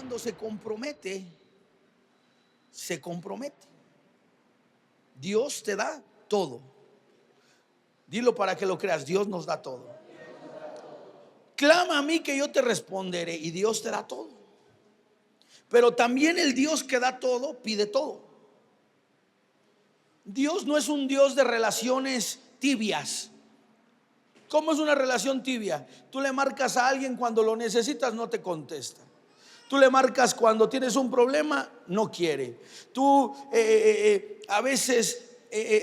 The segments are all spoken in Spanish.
cuando se compromete, se compromete. Dios te da todo. Dilo para que lo creas, Dios nos da todo. Clama a mí que yo te responderé, y Dios te da todo. Pero también el Dios que da todo pide todo. Dios no es un Dios de relaciones tibias. ¿Cómo es una relación tibia? Tú le marcas a alguien cuando lo necesitas, no te contesta. Tú le marcas cuando tienes un problema, no quiere. Tú a veces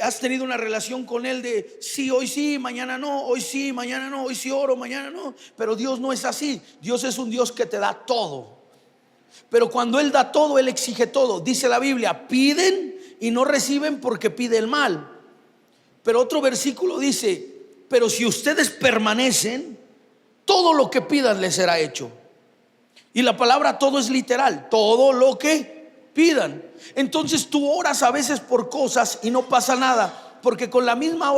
has tenido una relación con él de sí, hoy sí, mañana no, hoy sí, mañana no, hoy sí oro, mañana no. Pero Dios no es así. Dios es un Dios que te da todo. Pero cuando Él da todo, Él exige todo. Dice la Biblia, piden y no reciben porque pide el mal. Pero otro versículo dice, pero si ustedes permanecen, todo lo que pidan les será hecho. Y la palabra todo es literal, todo lo que pidan. Entonces tú oras a veces por cosas y no pasa nada, porque con la misma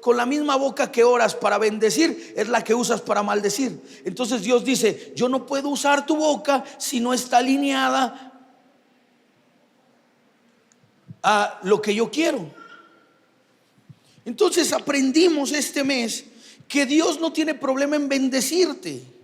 con la misma boca que oras para bendecir es la que usas para maldecir. Entonces Dios dice, yo no puedo usar tu boca si no está alineada a lo que yo quiero. Entonces aprendimos este mes que Dios no tiene problema en bendecirte.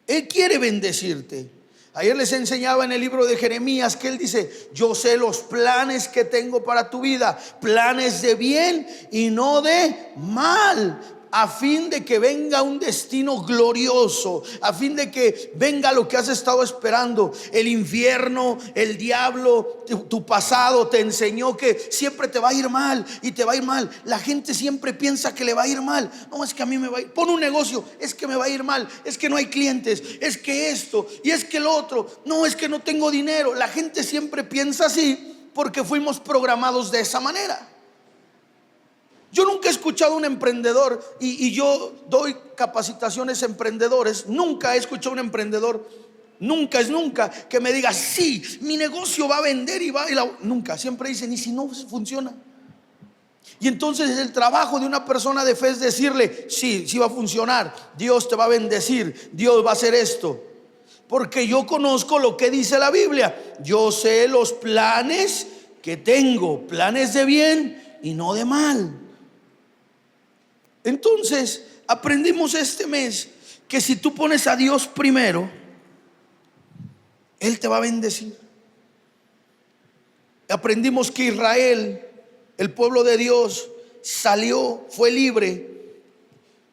Él quiere bendecirte. Ayer les enseñaba en el libro de Jeremías que él dice, yo sé los planes que tengo para tu vida, planes de bien y no de mal, a fin de que venga un destino glorioso, a fin de que venga lo que has estado esperando. El infierno, el diablo, tu pasado te enseñó que siempre te va a ir mal y te va a ir mal. La gente siempre piensa que le va a ir mal. No, es que a mí me va a ir. Pon un negocio, es que me va a ir mal, es que no hay clientes, es que esto y es que lo otro. No, es que no tengo dinero. La gente siempre piensa así porque fuimos programados de esa manera. Yo nunca he escuchado a un emprendedor, y yo doy capacitaciones a emprendedores. Nunca he escuchado a un emprendedor, nunca es nunca, que me diga, sí, mi negocio va a vender y va. Nunca, siempre dicen, ¿y si no funciona? Y entonces el trabajo de una persona de fe es decirle, sí, sí va a funcionar, Dios te va a bendecir, Dios va a hacer esto. Porque yo conozco lo que dice la Biblia. Yo sé los planes que tengo, planes de bien y no de mal. Entonces aprendimos este mes que si tú pones a Dios primero, Él te va a bendecir. Aprendimos que Israel, el pueblo de Dios, salió, fue libre,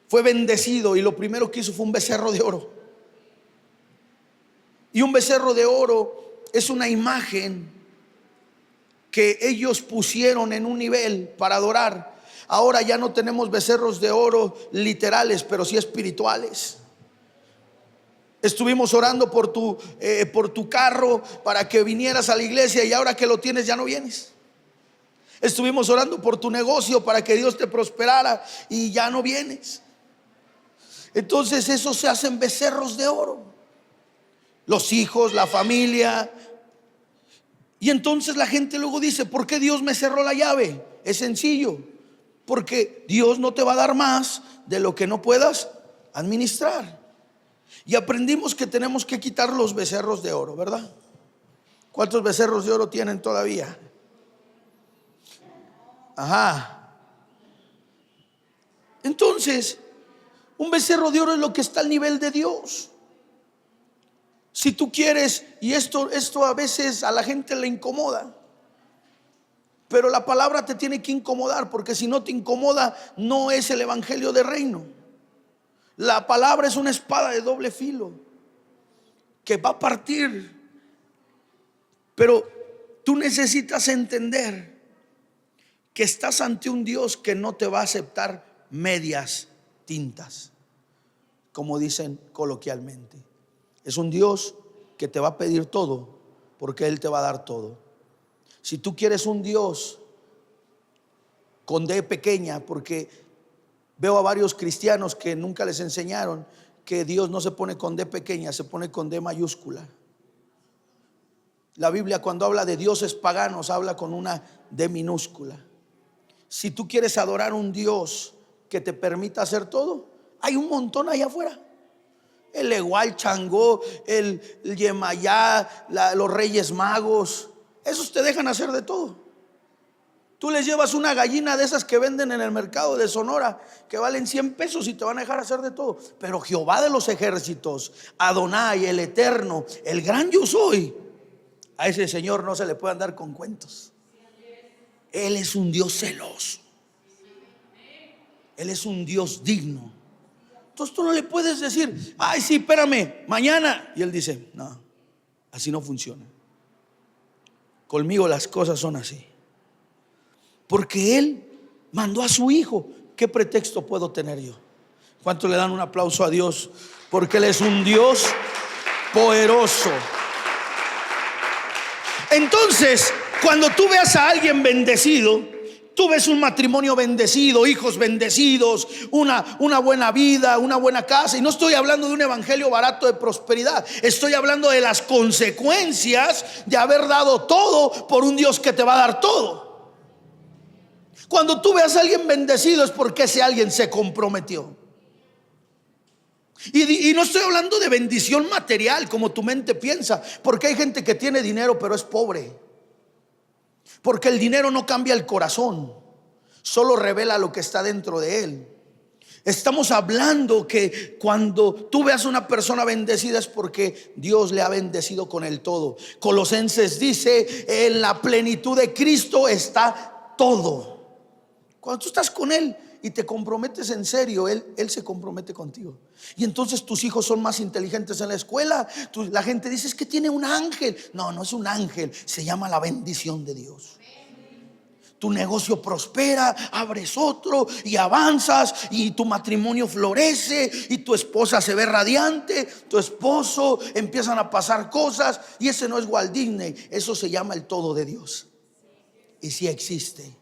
fue bendecido, y lo primero que hizo fue un becerro de oro. Y un becerro de oro es una imagen que ellos pusieron en un nivel para adorar. Ahora ya no tenemos becerros de oro literales, pero sí espirituales. Estuvimos orando por tu carro para que vinieras a la iglesia, y ahora que lo tienes ya no vienes. Estuvimos orando por tu negocio para que Dios te prosperara, y ya no vienes. Entonces esos se hacen becerros de oro. Los hijos, la familia. Y entonces la gente luego dice, ¿por qué Dios me cerró la llave? Es sencillo, porque Dios no te va a dar más de lo que no puedas administrar. Y aprendimos que tenemos que quitar los becerros de oro, ¿verdad? ¿Cuántos becerros de oro tienen todavía? Ajá. Entonces, un becerro de oro es lo que está al nivel de Dios. Si tú quieres, y esto a veces a la gente le incomoda, pero la palabra te tiene que incomodar, porque si no te incomoda, no es el evangelio de reino. La palabra es una espada de doble filo que va a partir. Pero tú necesitas entender que estás ante un Dios que no te va a aceptar medias tintas, como dicen coloquialmente. Es un Dios que te va a pedir todo, porque Él te va a dar todo. Si tú quieres un Dios con D pequeña, porque veo a varios cristianos que nunca les enseñaron que Dios no se pone con D pequeña, se pone con D mayúscula. La Biblia, cuando habla de dioses paganos, habla con una D minúscula. Si tú quieres adorar un Dios que te permita hacer todo, hay un montón allá afuera. el Egual, Changó, el Yemayá, los Reyes Magos. Esos te dejan hacer de todo. Tú les llevas una gallina de esas que venden en el mercado de Sonora, que valen 100 pesos y te van a dejar hacer de todo. Pero Jehová de los ejércitos, Adonai, el Eterno, el gran yo soy, a ese Señor no se le puede andar con cuentos. Él es un Dios celoso. Él es un Dios digno. Entonces tú no le puedes decir, ay, sí, espérame, mañana. Y Él dice, no, así no funciona. Conmigo las cosas son así. Porque Él mandó a su Hijo. ¿Qué pretexto puedo tener yo? ¿Cuánto le dan un aplauso a Dios? Porque Él es un Dios poderoso. Entonces, cuando tú veas a alguien bendecido, tú ves un matrimonio bendecido, hijos bendecidos, una buena vida, una buena casa. Y no estoy hablando de un evangelio barato de prosperidad. Estoy hablando de las consecuencias de haber dado todo por un Dios que te va a dar todo. Cuando tú veas a alguien bendecido es porque ese alguien se comprometió. Y no estoy hablando de bendición material como tu mente piensa, porque hay gente que tiene dinero pero es pobre. Porque el dinero no cambia el corazón, solo revela lo que está dentro de él. Estamos hablando que cuando tú veas a una persona bendecida es porque Dios le ha bendecido con el todo. Colosenses dice, en la plenitud de Cristo está todo. Cuando tú estás con Él y te comprometes en serio, Él se compromete contigo. Y entonces tus hijos son más inteligentes en la escuela. La gente dice, es que tiene un ángel. No, no es un ángel, se llama la bendición de Dios. Tu negocio prospera, abres otro y avanzas, y tu matrimonio florece, y tu esposa se ve radiante, tu esposo, empiezan a pasar cosas. Y ese no es Walt Disney, eso se llama el todo de Dios. Y sí existe.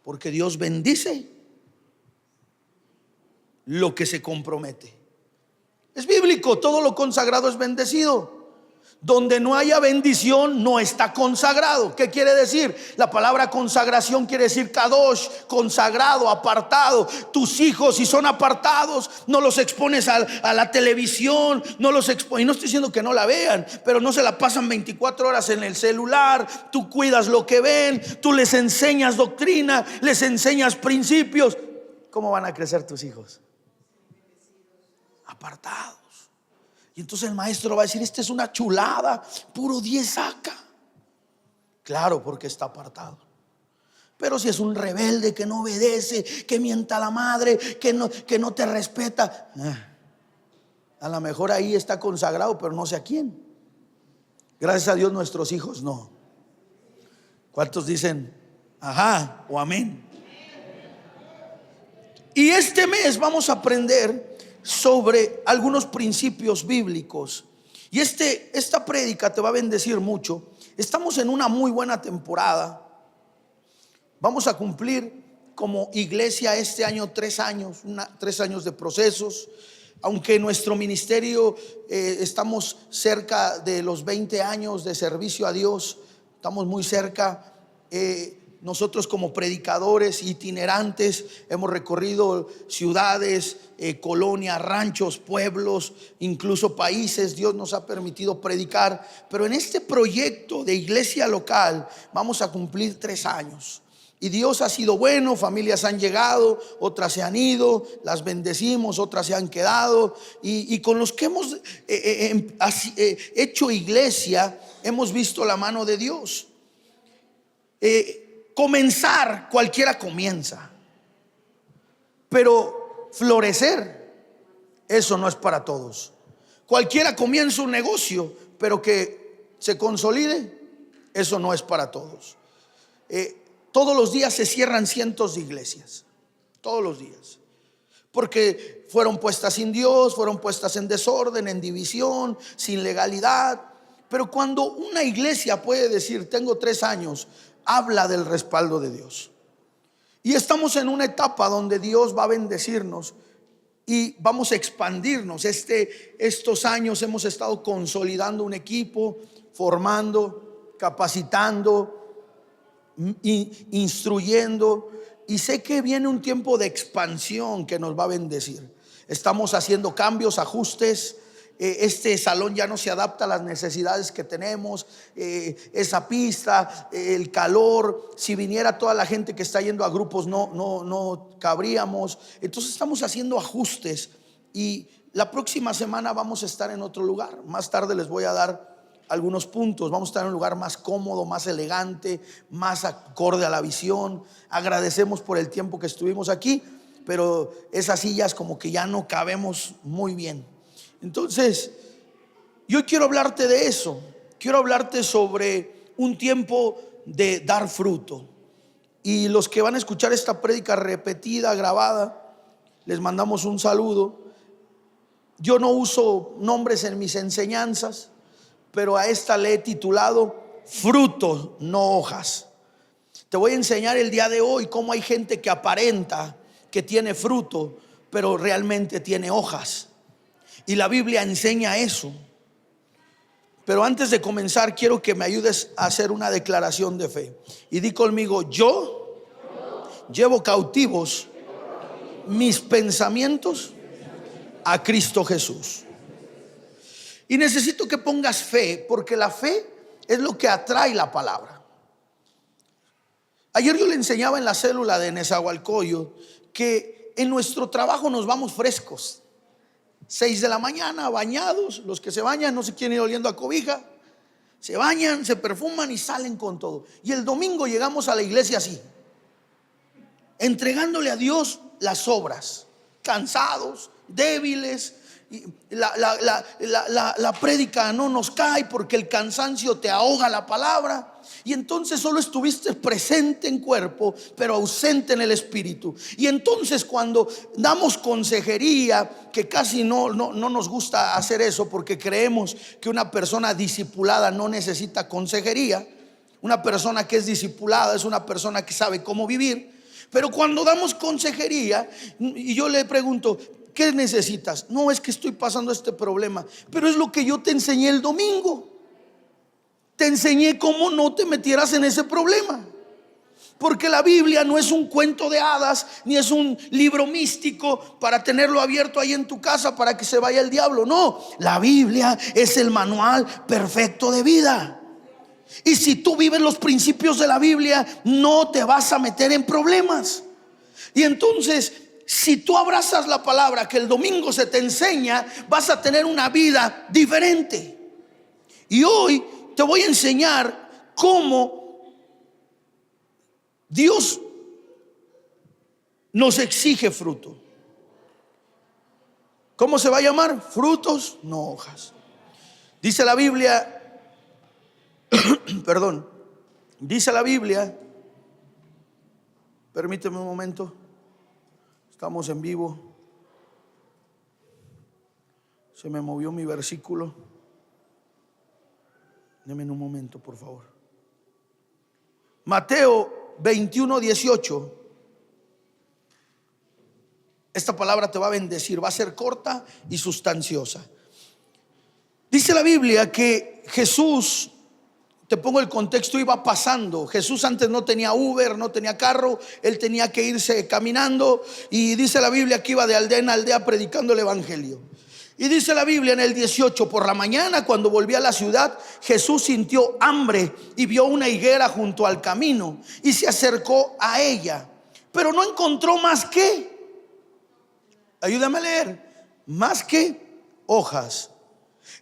Porque Dios bendice lo que se compromete. Es bíblico, todo lo consagrado es bendecido. Donde no haya bendición no está consagrado. ¿Qué quiere decir? La palabra consagración quiere decir kadosh, consagrado, apartado. Tus hijos, si son apartados, no los expones a la televisión, no los expones. Y no estoy diciendo que no la vean, pero no se la pasan 24 horas en el celular. Tú cuidas lo que ven, tú les enseñas doctrina, les enseñas principios. ¿Cómo van a crecer tus hijos? Apartados. Y entonces el maestro va a decir, esta es una chulada, puro 10 saca. Claro, porque está apartado. Pero si es un rebelde que no obedece, que mienta a la madre, que no te respeta, a lo mejor ahí está consagrado, pero no sé a quién. Gracias a Dios nuestros hijos no. ¿Cuántos dicen ajá o amén? Y este mes vamos a aprender sobre algunos principios bíblicos. Y esta prédica te va a bendecir mucho. Estamos en una muy buena temporada. Vamos a cumplir como iglesia este año 3 años, 3 años de procesos. Aunque nuestro ministerio estamos cerca de los 20 años de servicio a Dios, estamos muy cerca. Nosotros como predicadores itinerantes hemos recorrido ciudades, colonias, ranchos, pueblos, incluso países. Dios nos ha permitido predicar. Pero en este proyecto de iglesia local vamos a cumplir 3 años. Y Dios ha sido bueno, familias han llegado, otras se han ido, las bendecimos, otras se han quedado. Y con los que hemos hecho iglesia, hemos visto la mano de Dios. Comenzar, cualquiera comienza, pero florecer, eso no es para todos. Cualquiera comienza un negocio, pero que se consolide, eso no es para todos. Todos los días se cierran cientos de iglesias, todos los días, porque fueron puestas sin Dios, fueron puestas en desorden, en división, sin legalidad. Pero cuando una iglesia puede decir, tengo 3 años, habla del respaldo de Dios. Y estamos en una etapa donde Dios va a bendecirnos y vamos a expandirnos. Estos años hemos estado consolidando un equipo, formando, capacitando, instruyendo. Y sé que viene un tiempo de expansión que nos va a bendecir. Estamos haciendo cambios, ajustes. Este salón ya no se adapta a las necesidades que tenemos, esa pista, el calor. Si viniera toda la gente que está yendo a grupos, no cabríamos. Entonces estamos haciendo ajustes, y la próxima semana vamos a estar en otro lugar. Más tarde les voy a dar algunos puntos. Vamos a estar en un lugar más cómodo, más elegante, más acorde a la visión. Agradecemos por el tiempo que estuvimos aquí, pero esas sillas como que ya no cabemos muy bien. Entonces, yo quiero hablarte de eso. Quiero hablarte sobre un tiempo de dar fruto. Y los que van a escuchar esta prédica repetida, grabada, les mandamos un saludo. Yo no uso nombres en mis enseñanzas, pero a esta le he titulado fruto, no hojas. Te voy a enseñar el día de hoy cómo hay gente que aparenta que tiene fruto, pero realmente tiene hojas. Y la Biblia enseña eso. Pero antes de comenzar, quiero que me ayudes a hacer una declaración de fe. Y di conmigo: yo llevo cautivos mis pensamientos a Cristo Jesús. Y necesito que pongas fe, porque la fe es lo que atrae la palabra. Ayer yo le enseñaba en la célula de Nezahualcóyotl que en nuestro trabajo nos vamos frescos. 6 de la mañana, bañados. Los que se bañan no se quieren ir oliendo a cobija. Se bañan, se perfuman y salen con todo. Y el domingo llegamos a la iglesia así, entregándole a Dios las obras, cansados, débiles. La prédica no nos cae porque el cansancio te ahoga la palabra. Y entonces solo estuviste presente en cuerpo, pero ausente en el espíritu. Y entonces cuando damos consejería, que casi no nos gusta hacer eso, porque creemos que una persona discipulada no necesita consejería. Una persona que es discipulada es una persona que sabe cómo vivir. Pero cuando damos consejería y yo le pregunto: ¿qué necesitas? No, es que estoy pasando este problema. Pero es lo que yo te enseñé el domingo. Te enseñé cómo no te metieras en ese problema. Porque la Biblia no es un cuento de hadas, ni es un libro místico para tenerlo abierto ahí en tu casa para que se vaya el diablo. No, la Biblia es el manual perfecto de vida. Y si tú vives los principios de la Biblia, no te vas a meter en problemas. Y entonces, si tú abrazas la palabra que el domingo se te enseña, vas a tener una vida diferente. Y hoy te voy a enseñar cómo Dios nos exige fruto. ¿Cómo se va a llamar? Frutos, no hojas. Dice la Biblia, perdón, dice la Biblia, permíteme un momento, estamos en vivo, se me movió mi versículo. Deme un momento, por favor. Mateo 21:18. Esta palabra te va a bendecir, va a ser corta y sustanciosa. Dice la Biblia que Jesús, te pongo el contexto, iba pasando. Jesús antes no tenía Uber, no tenía carro, él tenía que irse caminando. Y dice la Biblia que iba de aldea en aldea predicando el evangelio. Y dice la Biblia en el 18: por la mañana, cuando volvía a la ciudad, Jesús sintió hambre y vio una higuera junto al camino y se acercó a ella, pero no encontró más que, ayúdame a leer, más que hojas.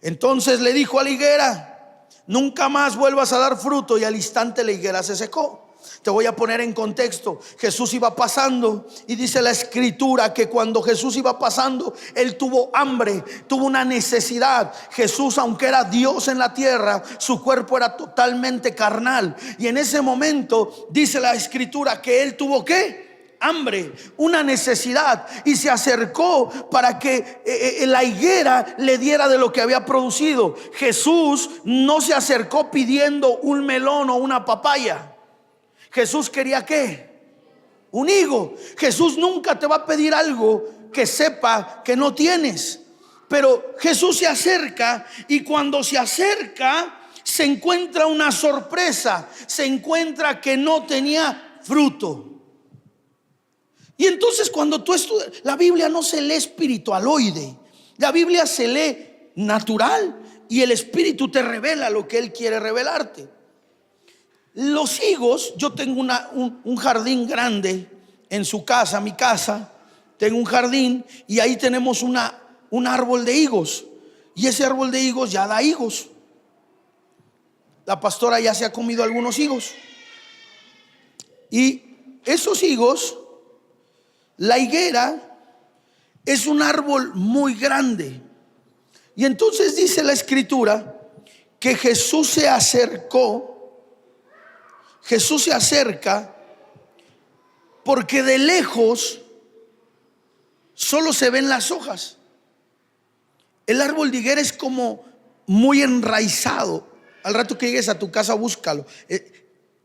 Entonces le dijo a la higuera: nunca más vuelvas a dar fruto. Y al instante la higuera se secó. Te voy a poner en contexto. Jesús iba pasando y dice la escritura que cuando Jesús iba pasando, él tuvo hambre, tuvo una necesidad. Jesús, aunque era Dios en la tierra, su cuerpo era totalmente carnal. Y en ese momento dice la escritura que él tuvo ¿qué? Hambre, una necesidad, y se acercó para que la higuera le diera de lo que había producido. Jesús no se acercó pidiendo un melón o una papaya. Jesús quería ¿qué? Un higo. Jesús nunca te va a pedir algo que sepa que no tienes. Pero Jesús se acerca, y cuando se acerca se encuentra una sorpresa. Se encuentra que no tenía fruto. Y entonces cuando tú estudias, la Biblia no se lee espiritualoide, la Biblia se lee natural y el Espíritu te revela lo que Él quiere revelarte. Los higos, yo tengo un jardín grande en su casa, mi casa, tengo un jardín y ahí tenemos un árbol de higos. Y ese árbol de higos ya da higos. La pastora ya se ha comido algunos higos. Y esos higos, la higuera es un árbol muy grande. Y entonces dice la escritura que Jesús se acerca porque de lejos solo se ven las hojas. El árbol de higuera es como muy enraizado. Al rato que llegues a tu casa, búscalo.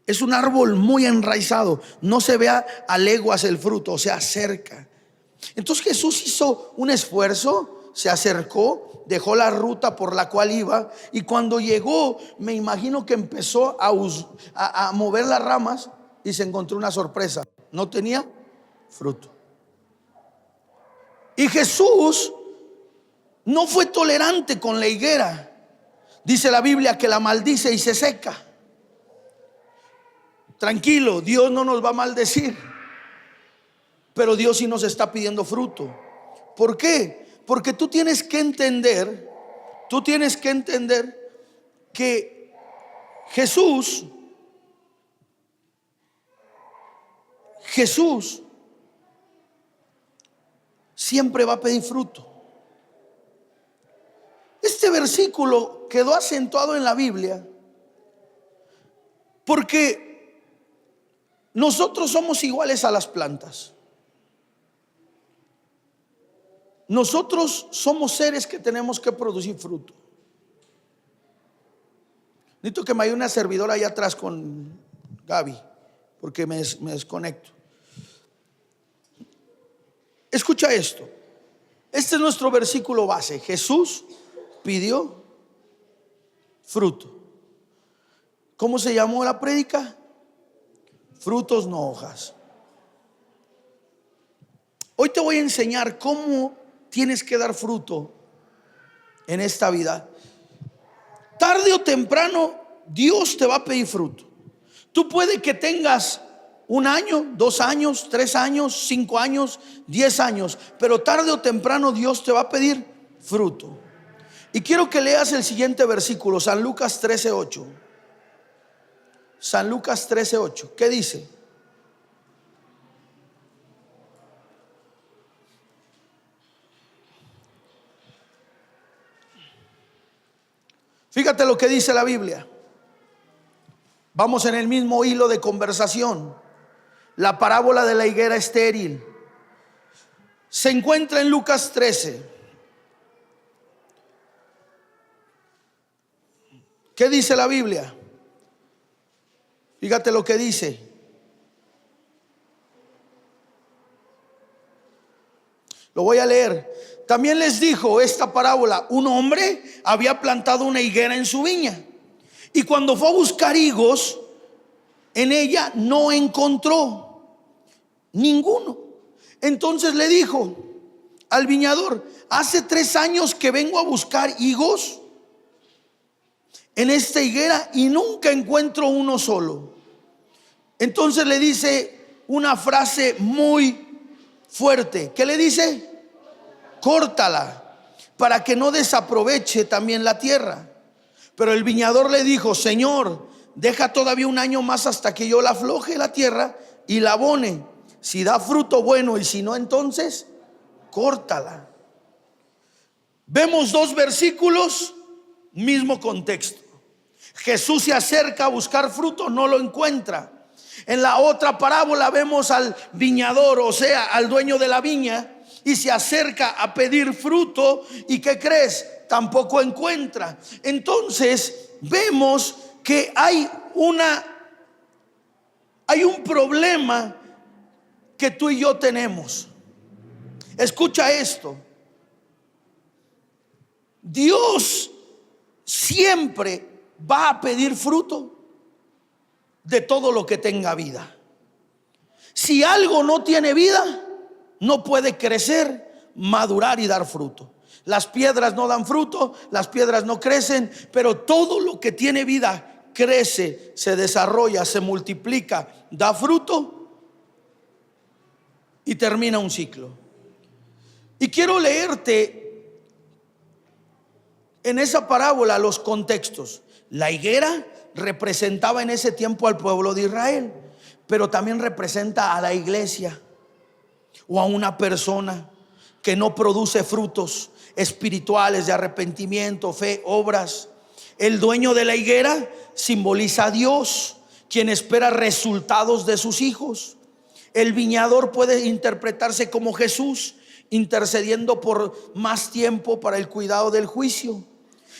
Es un árbol muy enraizado. No se ve a leguas el fruto, se acerca. Entonces Jesús hizo un esfuerzo, se acercó, dejó la ruta por la cual iba, y cuando llegó, me imagino que empezó a mover las ramas y se encontró una sorpresa. No tenía fruto. Y Jesús no fue tolerante con la higuera. Dice la Biblia que la maldice y se seca. Tranquilo, Dios no nos va a maldecir, pero Dios sí nos está pidiendo fruto. ¿Por qué? Porque tú tienes que entender que Jesús siempre va a pedir fruto. Este versículo quedó acentuado en la Biblia porque nosotros somos iguales a las plantas. Nosotros somos seres que tenemos que producir fruto. Necesito que me haya una servidora allá atrás con Gaby, porque me desconecto. Escucha esto. Este es nuestro versículo base. Jesús pidió fruto. ¿Cómo se llamó la prédica? Frutos, no hojas. Hoy te voy a enseñar cómo tienes que dar fruto en esta vida. Tarde o temprano Dios te va a pedir fruto. Tú puede que tengas 1 año, 2 años, 3 años, 5 años, 10 años, pero tarde o temprano Dios te va a pedir fruto. Y quiero que leas el siguiente versículo, San Lucas 13:8. San Lucas 13:8. ¿Qué dice? Fíjate lo que dice la Biblia. Vamos en el mismo hilo de conversación. La parábola de la higuera estéril se encuentra en Lucas 13. ¿Qué dice la Biblia? Fíjate lo que dice. Lo voy a leer. También les dijo esta parábola: un hombre había plantado una higuera en su viña, y cuando fue a buscar higos en ella no encontró ninguno. Entonces le dijo al viñador: hace 3 años que vengo a buscar higos en esta higuera y nunca encuentro uno solo. Entonces le dice una frase muy fuerte. ¿Qué le dice? Córtala, para que no desaproveche también la tierra. Pero el viñador le dijo: Señor, deja todavía 1 año más hasta que yo la afloje la tierra y la abone. Si da fruto, bueno, y si no, entonces córtala. Vemos 2 versículos, mismo contexto. Jesús se acerca a buscar fruto, no lo encuentra. En la otra parábola vemos al viñador, o sea, al dueño de la viña, y se acerca a pedir fruto, y ¿qué crees? Tampoco encuentra. Entonces vemos que hay un problema que tú y yo tenemos. Escucha esto. Dios siempre va a pedir fruto de todo lo que tenga vida. Si algo no tiene vida, no puede crecer, madurar y dar fruto. Las piedras no dan fruto, las piedras no crecen, pero todo lo que tiene vida crece, se desarrolla, se multiplica, da fruto y termina un ciclo. Y quiero leerte en esa parábola los contextos. La higuera representaba en ese tiempo al pueblo de Israel, pero también representa a la iglesia o a una persona que no produce frutos espirituales de arrepentimiento, fe, obras. El dueño de la higuera simboliza a Dios, quien espera resultados de sus hijos. El viñador puede interpretarse como Jesús, intercediendo por más tiempo para el cuidado del juicio.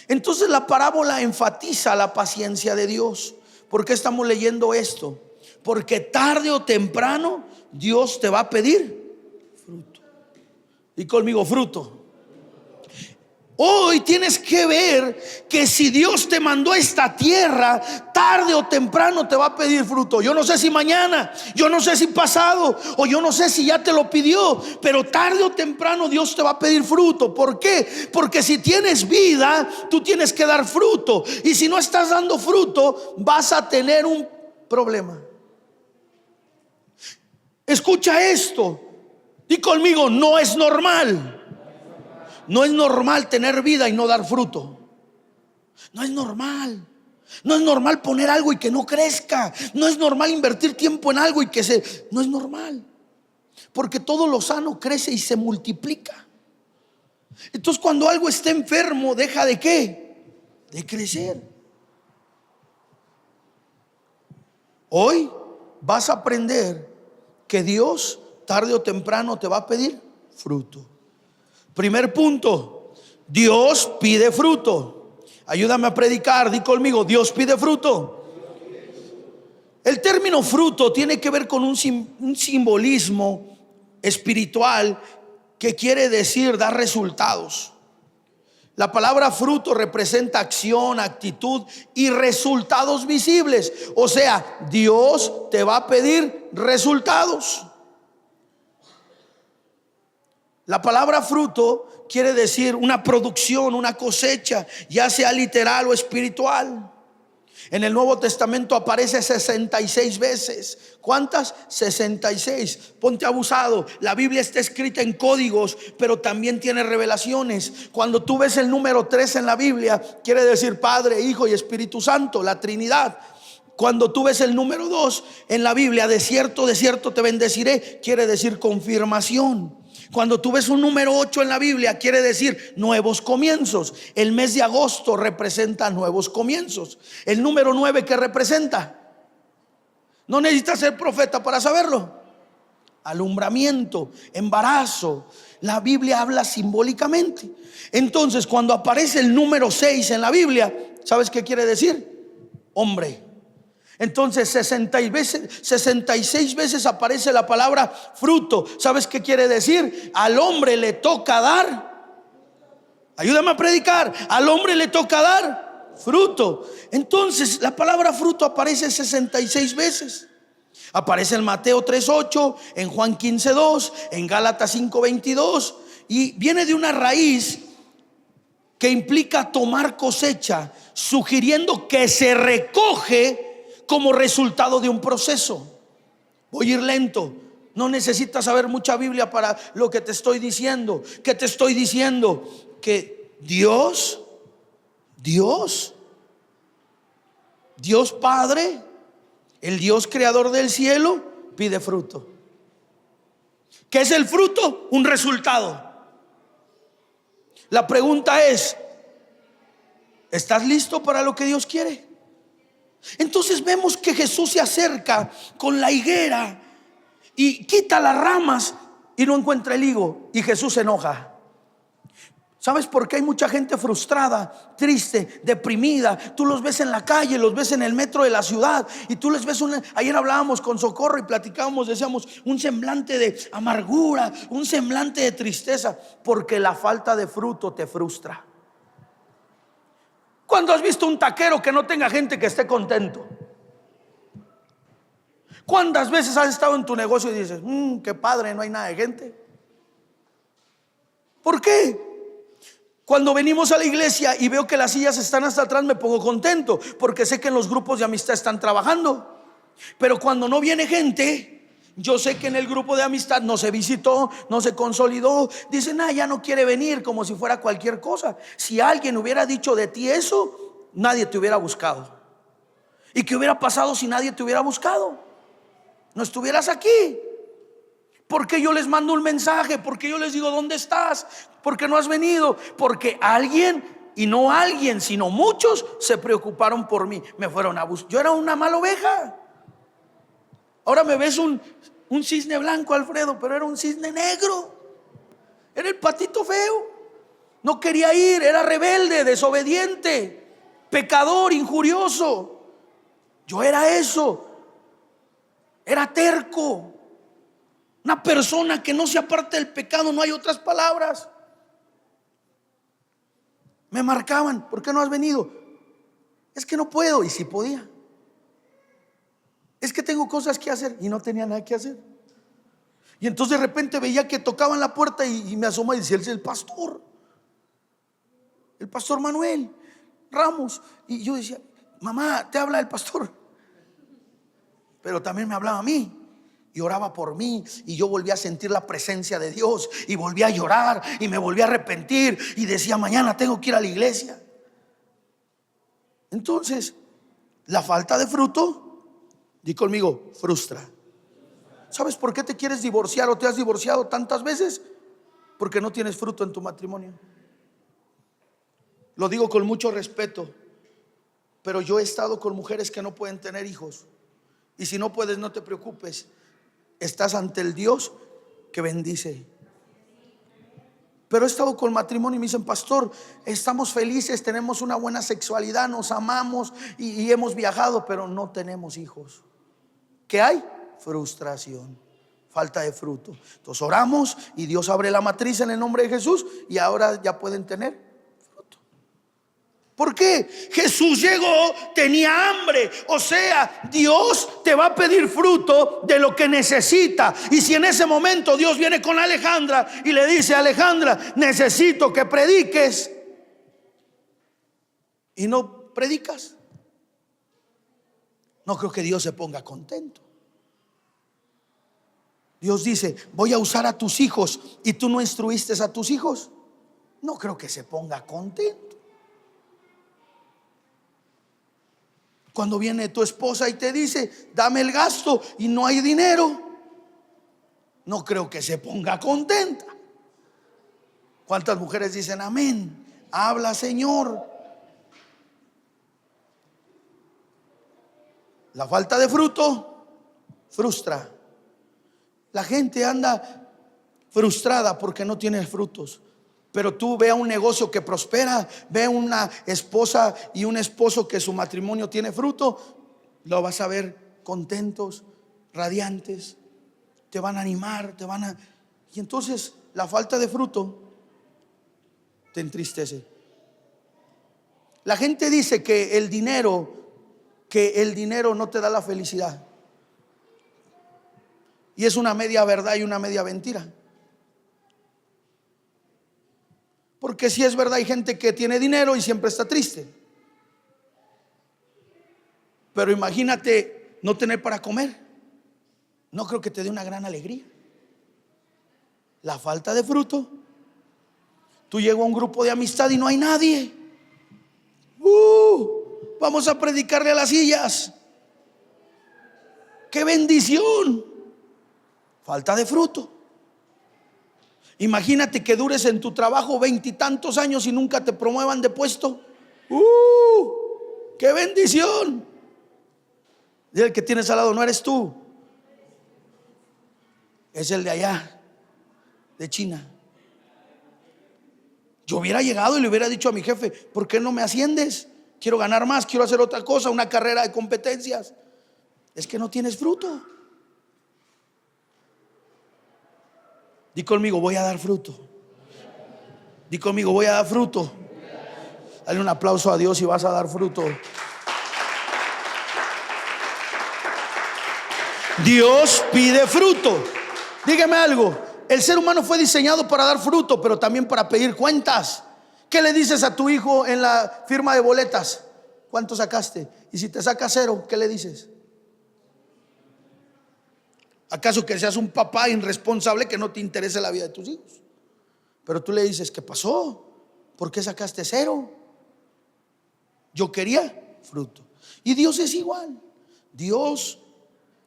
Entonces la parábola enfatiza la paciencia de Dios. ¿Por qué estamos leyendo esto? Porque tarde o temprano Dios te va a pedir fruto. Y conmigo, fruto. Hoy tienes que ver que si Dios te mandó a esta tierra, tarde o temprano te va a pedir fruto. Yo no sé si mañana, yo no sé si pasado, o yo no sé si ya te lo pidió, pero tarde o temprano Dios te va a pedir fruto. ¿Por qué? Porque si tienes vida, tú tienes que dar fruto. Y si no estás dando fruto, vas a tener un problema. Escucha esto. Di conmigo, no es normal. No es normal tener vida y no dar fruto. No es normal. No es normal poner algo y que no crezca. No es normal invertir tiempo en algo y que no es normal. Porque todo lo sano crece y se multiplica. Entonces cuando algo está enfermo, deja de ¿qué? De crecer. Hoy vas a aprender que Dios tarde o temprano te va a pedir fruto. Primer punto, Dios pide fruto. Ayúdame a predicar, di conmigo, Dios pide fruto. El término fruto tiene que ver con un simbolismo espiritual que quiere decir dar resultados. La palabra fruto representa acción, actitud y resultados visibles. O sea, Dios te va a pedir resultados. La palabra fruto quiere decir una producción, una cosecha, ya sea literal o espiritual. En el Nuevo Testamento aparece 66 veces. ¿Cuántas? 66. Ponte abusado. La Biblia está escrita en códigos, pero también tiene revelaciones. Cuando tú ves el número 3 en la Biblia, quiere decir Padre, Hijo y Espíritu Santo, la Trinidad. Cuando tú ves el número 2 en la Biblia, de cierto te bendeciré, quiere decir confirmación. Cuando tú ves un número 8 en la Biblia, quiere decir nuevos comienzos. El mes de agosto representa nuevos comienzos. El número 9, ¿qué representa? No necesitas ser profeta para saberlo. Alumbramiento, embarazo. La Biblia habla simbólicamente. Entonces, cuando aparece el número 6 en la Biblia, ¿sabes qué quiere decir? Hombre. Entonces 66 veces aparece la palabra fruto. ¿Sabes qué quiere decir? Al hombre le toca dar. Ayúdame a predicar. Al hombre le toca dar fruto. Entonces la palabra fruto aparece 66 veces. Aparece en Mateo 3:8, en Juan 15:2, en Gálatas 5:22. Y viene de una raíz que implica tomar cosecha, sugiriendo que se recoge como resultado de un proceso. Voy a ir lento. No necesitas saber mucha Biblia para lo que te estoy diciendo. ¿Qué te estoy diciendo? Que Dios Padre, el Dios creador del cielo, pide fruto. ¿Qué es el fruto? Un resultado. La pregunta es, ¿estás listo para lo que Dios quiere? Entonces vemos que Jesús se acerca con la higuera y quita las ramas y no encuentra el higo, y Jesús se enoja. ¿Sabes por qué hay mucha gente frustrada, triste, deprimida? Tú los ves en la calle, los ves en el metro de la ciudad, y tú les ves ayer hablábamos con Socorro y platicábamos, decíamos, un semblante de amargura, un semblante de tristeza, porque la falta de fruto te frustra. ¿Cuándo has visto un taquero que no tenga gente que esté contento? ¿Cuántas veces has estado en tu negocio y dices, qué padre, no hay nada de gente? ¿Por qué? Cuando venimos a la iglesia y veo que las sillas están hasta atrás, me pongo contento, porque sé que en los grupos de amistad están trabajando. Pero cuando no viene gente, yo sé que en el grupo de amistad no se visitó, no se consolidó. Dicen, ya no quiere venir, como si fuera cualquier cosa. Si alguien hubiera dicho de ti eso, nadie te hubiera buscado. ¿Y qué hubiera pasado si nadie te hubiera buscado? No estuvieras aquí. Porque yo les mando un mensaje, porque yo les digo, ¿dónde estás? Porque no has venido. Porque alguien, y no alguien, sino muchos, se preocuparon por mí. Me fueron a buscar. Yo era una mala oveja. Ahora me ves un cisne blanco, Alfredo, pero era un cisne negro. Era el patito feo. No quería ir, era rebelde, desobediente, pecador, injurioso. Yo era eso. Era terco. Una persona que no se aparta del pecado, no hay otras palabras. Me marcaban, ¿por qué no has venido? Es que no puedo, y si podía. Es que tengo cosas que hacer, y no tenía nada que hacer. Y entonces de repente veía que tocaban la puerta y me asomaba y decía, es el pastor Manuel Ramos. Y yo decía, mamá, te habla el pastor. Pero también me hablaba a mí. Y oraba por mí, y yo volví a sentir la presencia de Dios, y volví a llorar, y me volví a arrepentir, y decía, mañana tengo que ir a la iglesia. Entonces, la falta de fruto, di conmigo, frustra. ¿Sabes por qué te quieres divorciar o te has divorciado tantas veces? Porque no tienes fruto en tu matrimonio. Lo digo con mucho respeto, pero yo he estado con mujeres que no pueden tener hijos. Y si no puedes, no te preocupes. Estás ante el Dios que bendice. Pero he estado con matrimonio y me dicen, pastor, estamos felices, tenemos una buena sexualidad, nos amamos y hemos viajado, pero no tenemos hijos. ¿Qué hay? Frustración, falta de fruto. Entonces oramos y Dios abre la matriz en el nombre de Jesús y ahora ya pueden tener. ¿Por qué? Jesús llegó, tenía hambre. O sea, Dios te va a pedir fruto de lo que necesita. Y si en ese momento Dios viene con Alejandra y le dice, Alejandra, necesito que prediques, y no predicas, no creo que Dios se ponga contento. Dios dice, voy a usar a tus hijos y tú no instruiste a tus hijos. No creo que se ponga contento. Cuando viene tu esposa y te dice, dame el gasto y no hay dinero, no creo que se ponga contenta. ¿Cuántas mujeres dicen amén? Habla, Señor. La falta de fruto frustra. La gente anda frustrada porque no tiene frutos. Pero tú ve a un negocio que prospera, ve a una esposa y un esposo que su matrimonio tiene fruto, lo vas a ver contentos, radiantes, te van a animar, y entonces la falta de fruto te entristece. La gente dice que el dinero no te da la felicidad. Y es una media verdad y una media mentira. Porque si es verdad, hay gente que tiene dinero y siempre está triste. Pero imagínate no tener para comer. No creo que te dé una gran alegría. La falta de fruto. Tú llegas a un grupo de amistad y no hay nadie. Vamos a predicarle a las sillas. ¡Qué bendición! Falta de fruto. Imagínate que dures en tu trabajo 20 y tantos años y nunca te promuevan de puesto. ¡Qué bendición! Y el que tienes al lado no eres tú, es el de allá, de China. Yo hubiera llegado y le hubiera dicho a mi jefe, ¿por qué no me asciendes? Quiero ganar más, quiero hacer otra cosa, una carrera de competencias. Es que no tienes fruto. Di conmigo, voy a dar fruto. Di conmigo, voy a dar fruto. Dale un aplauso a Dios y vas a dar fruto. Dios pide fruto. Dígame algo, el ser humano fue diseñado para dar fruto, pero también para pedir cuentas. ¿Qué le dices a tu hijo en la firma de boletas? ¿Cuánto sacaste? Y si te saca 0, ¿qué le dices? ¿Acaso que seas un papá irresponsable que no te interese la vida de tus hijos? Pero tú le dices, ¿qué pasó? ¿Por qué sacaste 0? Yo quería fruto. Y Dios es igual. Dios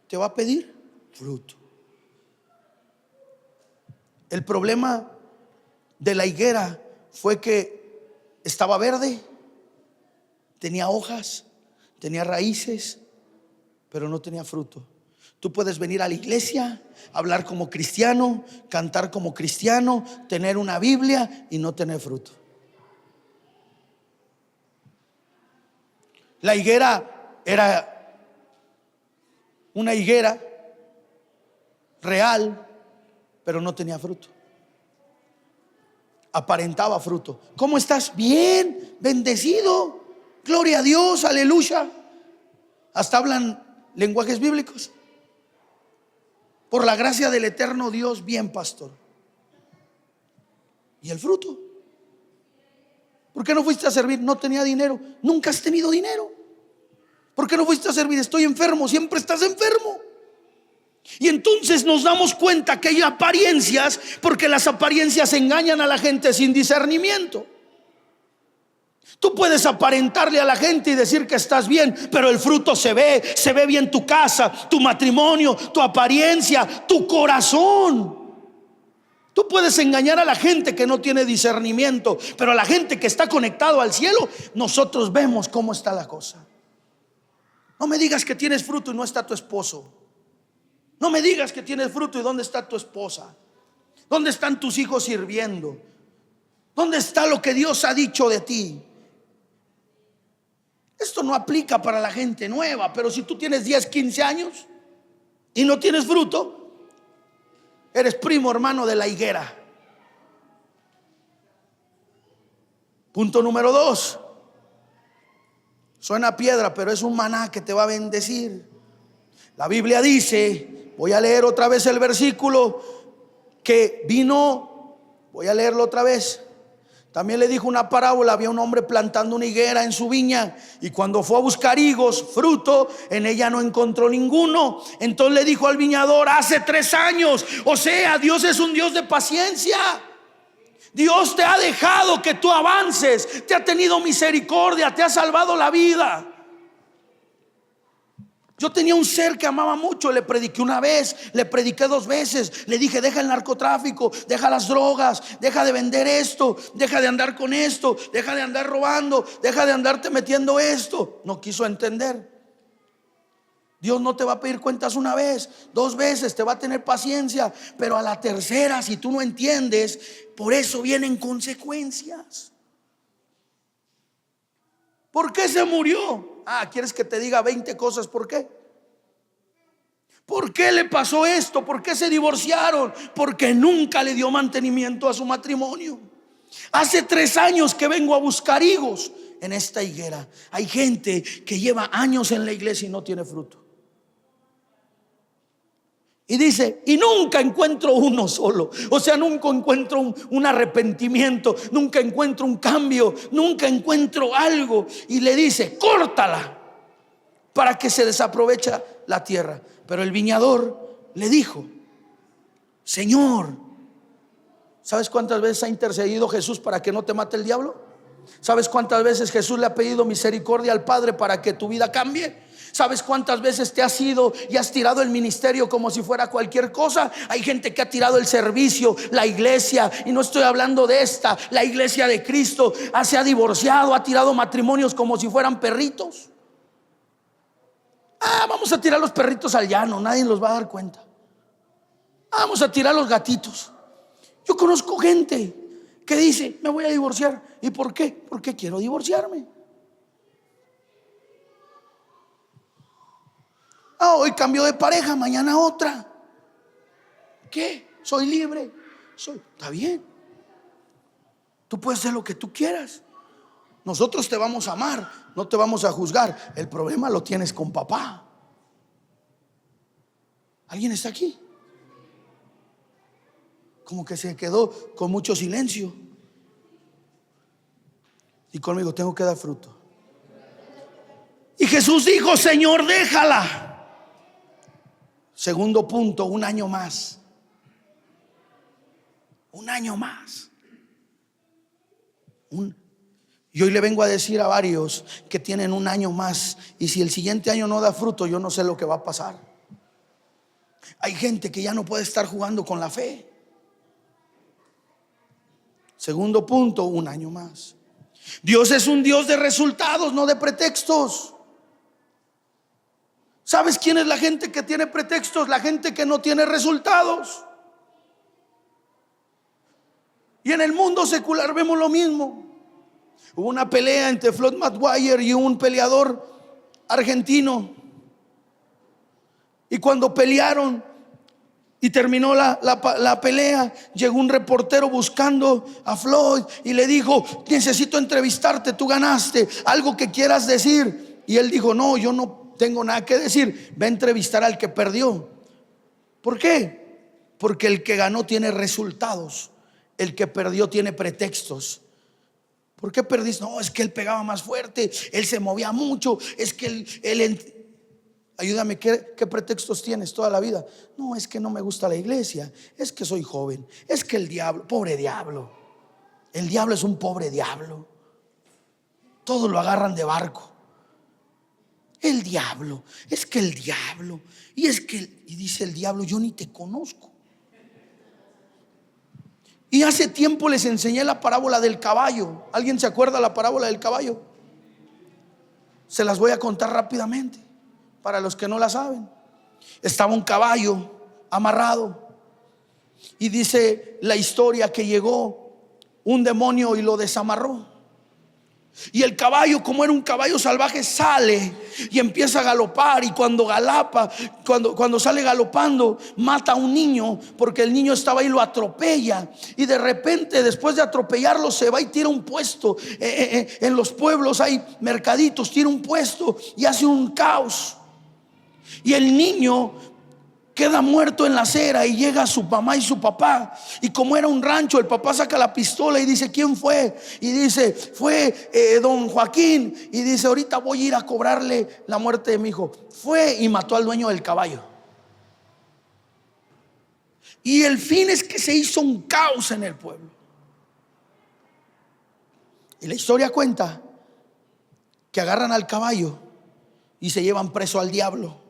te va a pedir fruto. El problema de la higuera fue que estaba verde, tenía hojas, tenía raíces, pero no tenía fruto. Tú puedes venir a la iglesia, hablar como cristiano, cantar como cristiano, tener una Biblia y no tener fruto. La higuera era una higuera real, pero no tenía fruto. Aparentaba fruto. ¿Cómo estás? Bien, bendecido, gloria a Dios, aleluya. Hasta hablan lenguajes bíblicos. Por la gracia del eterno Dios, bien, pastor. ¿Y el fruto? ¿Por qué no fuiste a servir? No tenía dinero. Nunca has tenido dinero. ¿Por qué no fuiste a servir? Estoy enfermo. Siempre estás enfermo. Y entonces nos damos cuenta que hay apariencias, porque las apariencias engañan a la gente sin discernimiento. Tú puedes aparentarle a la gente y decir que estás bien, pero el fruto se ve bien tu casa, tu matrimonio, tu apariencia, tu corazón. Tú puedes engañar a la gente que no tiene discernimiento, pero a la gente que está conectado al cielo, nosotros vemos cómo está la cosa. No me digas que tienes fruto y no está tu esposo. No me digas que tienes fruto y dónde está tu esposa. ¿Dónde están tus hijos sirviendo? ¿Dónde está lo que Dios ha dicho de ti? Esto no aplica para la gente nueva, pero si tú tienes 10, 15 años y no tienes fruto, eres primo hermano de la higuera. Punto número 2. Suena piedra, pero es un maná que te va a bendecir. La Biblia dice, voy a leer otra vez el versículo, que vino, voy a leerlo otra vez. También le dijo una parábola: había un hombre plantando una higuera en su viña, y cuando fue a buscar higos, fruto, en ella no encontró ninguno. Entonces le dijo al viñador: hace 3 años. O sea, Dios es un Dios de paciencia. Dios te ha dejado que tú avances, te ha tenido misericordia, te ha salvado la vida. Yo tenía un ser que amaba mucho, le prediqué una vez, le prediqué 2 veces, le dije: deja el narcotráfico, deja las drogas, deja de vender esto, deja de andar con esto, deja de andar robando, deja de andarte metiendo esto. No quiso entender. Dios no te va a pedir cuentas 1 vez, 2 veces, te va a tener paciencia, pero a la tercera, si tú no entiendes, por eso vienen consecuencias. ¿Por qué se murió? ¿Quieres que te diga 20 cosas por qué? ¿Por qué le pasó esto? ¿Por qué se divorciaron? Porque nunca le dio mantenimiento a su matrimonio. Hace 3 años que vengo a buscar higos en esta higuera. Hay gente que lleva años en la iglesia y no tiene fruto. Y dice: y nunca encuentro uno solo. O sea, nunca encuentro un arrepentimiento, nunca encuentro un cambio, nunca encuentro algo. Y le dice: córtala para que se desaprovecha la tierra. Pero el viñador le dijo: Señor, ¿sabes cuántas veces ha intercedido Jesús para que no te mate el diablo? ¿Sabes cuántas veces Jesús le ha pedido misericordia al Padre para que tu vida cambie? ¿Sabes cuántas veces te has ido y has tirado el ministerio como si fuera cualquier cosa? Hay gente que ha tirado el servicio, la iglesia, y no estoy hablando de esta, la iglesia de Cristo. Se ha divorciado, ha tirado matrimonios como si fueran perritos. Vamos a tirar los perritos al llano, nadie los va a dar cuenta. Vamos a tirar los gatitos. Yo conozco gente que dice: me voy a divorciar. ¿Y por qué? Porque quiero divorciarme. Hoy cambio de pareja, mañana otra. ¿Qué? Soy libre. Está bien. Tú puedes hacer lo que tú quieras. Nosotros te vamos a amar, no te vamos a juzgar. El problema lo tienes con papá. ¿Alguien está aquí? Como que se quedó con mucho silencio. Y conmigo, tengo que dar fruto. Y Jesús dijo: Señor, déjala. Segundo punto, un año más. Un año más. Y hoy le vengo a decir a varios que tienen un año más, y si el siguiente año no da fruto, yo no sé lo que va a pasar. Hay gente que ya no puede estar jugando con la fe. Segundo punto, un año más. Dios es un Dios de resultados, no de pretextos. ¿Sabes quién es la gente que tiene pretextos? La gente que no tiene resultados. Y en el mundo secular vemos lo mismo. Hubo una pelea entre Floyd Mayweather y un peleador argentino. Y cuando pelearon y terminó la pelea, llegó un reportero buscando a Floyd y le dijo: necesito entrevistarte, tú ganaste, algo que quieras decir. Y él dijo: no, yo no tengo nada que decir, ve a entrevistar al que perdió. ¿Por qué? Porque el que ganó tiene resultados, el que perdió tiene pretextos. ¿Por qué perdiste? No, es que él pegaba más fuerte, él se movía mucho, es que él ayúdame, ¿qué pretextos tienes toda la vida? No, es que no me gusta la iglesia, es que soy joven, es que el diablo, pobre diablo. El diablo es un pobre diablo. Todos lo agarran de barco. El diablo, es que el diablo, y es que, y dice el diablo: yo ni te conozco. Y hace tiempo les enseñé la parábola del caballo. ¿Alguien se acuerda la parábola del caballo? Se las voy a contar rápidamente para los que no la saben. Estaba un caballo amarrado y dice la historia que llegó un demonio y lo desamarró. Y el caballo, como era un caballo salvaje, sale y empieza a galopar. Y cuando galapa, cuando sale galopando, mata a un niño, porque el niño estaba ahí, lo atropella. Y de repente, después de atropellarlo, se va y tira un puesto. En los pueblos hay mercaditos, tira un puesto y hace un caos. Y el niño queda muerto en la acera y llega su mamá y su papá. Y como era un rancho, el papá saca la pistola y dice: ¿quién fue? Y dice: fue don Joaquín. Y dice: ahorita voy a ir a cobrarle la muerte de mi hijo. Fue y mató al dueño del caballo. Y el fin es que se hizo un caos en el pueblo. Y la historia cuenta que agarran al caballo y se llevan preso al diablo.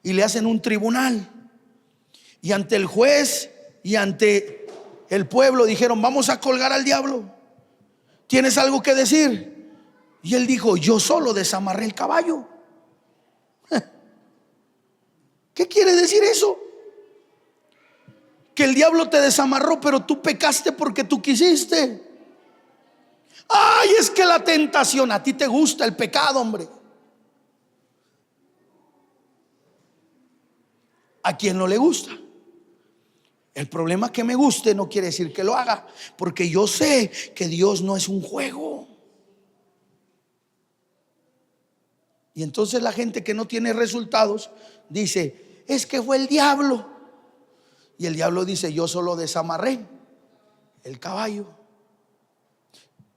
Y le hacen un tribunal. Y ante el juez y ante el pueblo dijeron: vamos a colgar al diablo. ¿Tienes algo que decir? Y él dijo: yo solo desamarré el caballo. ¿Qué quiere decir eso? Que el diablo te desamarró, pero tú pecaste porque tú quisiste. Ay, es que la tentación, a ti te gusta el pecado, hombre. ¿A quién no le gusta? El problema que me guste no quiere decir que lo haga, porque yo sé que Dios no es un juego. Y entonces la gente que no tiene resultados dice: es que fue el diablo. Y el diablo dice: yo solo desamarré el caballo.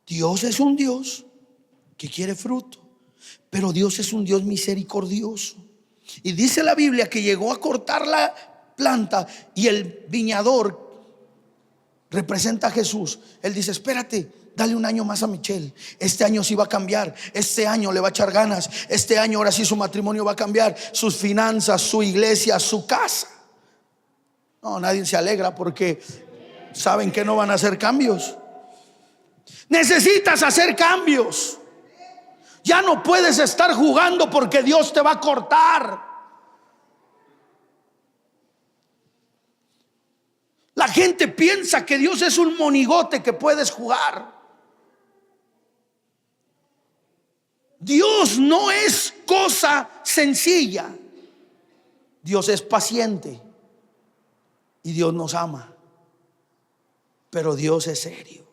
Dios es un Dios que quiere fruto, pero Dios es un Dios misericordioso. Y dice la Biblia que llegó a cortar la planta y el viñador representa a Jesús. Él dice: espérate, dale un año más a Michelle. Este año sí va a cambiar. Este año le va a echar ganas. Este año ahora sí su matrimonio va a cambiar, sus finanzas, su iglesia, su casa. No, nadie se alegra porque saben que no van a hacer cambios. Necesitas hacer cambios. Ya no puedes estar jugando porque Dios te va a cortar. La gente piensa que Dios es un monigote que puedes jugar. Dios no es cosa sencilla. Dios es paciente y Dios nos ama. Pero Dios es serio.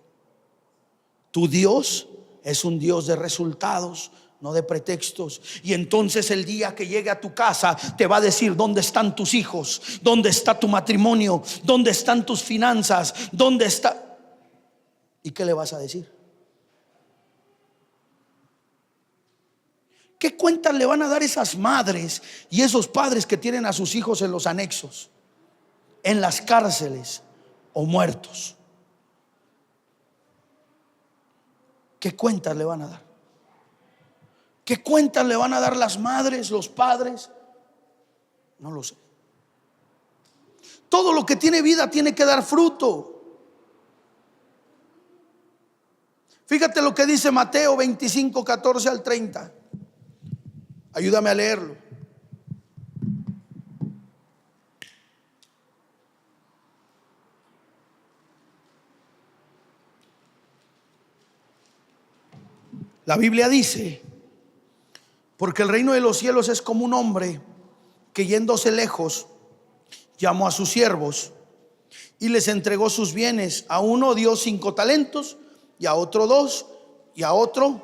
Tu Dios es un Dios de resultados, no de pretextos. Y entonces el día que llegue a tu casa te va a decir: ¿dónde están tus hijos? ¿Dónde está tu matrimonio? ¿Dónde están tus finanzas? ¿Dónde está? ¿Y qué le vas a decir? ¿Qué cuentas le van a dar esas madres y esos padres que tienen a sus hijos en los anexos, en las cárceles o muertos? ¿Qué cuentas le van a dar? ¿Qué cuentas le van a dar las madres, los padres? No lo sé. Todo lo que tiene vida tiene que dar fruto. Fíjate lo que dice Mateo 25, 14 al 30. Ayúdame a leerlo. La Biblia dice: porque el reino de los cielos es como un hombre que, yéndose lejos, llamó a sus siervos y les entregó sus bienes. A uno dio 5 talentos, y a otro 2, y a otro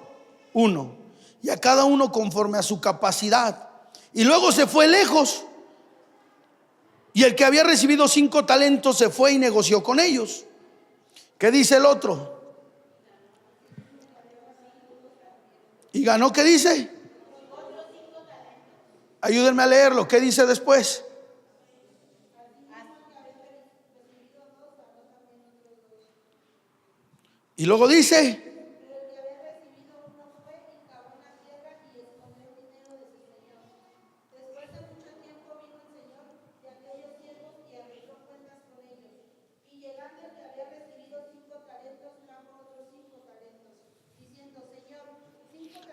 1, y a cada uno conforme a su capacidad. Y luego se fue lejos. Y el que había recibido 5 talentos se fue y negoció con ellos. ¿Qué dice el otro? Y ganó, ¿qué dice? Ayúdenme a leerlo. ¿Qué dice después? Y luego dice: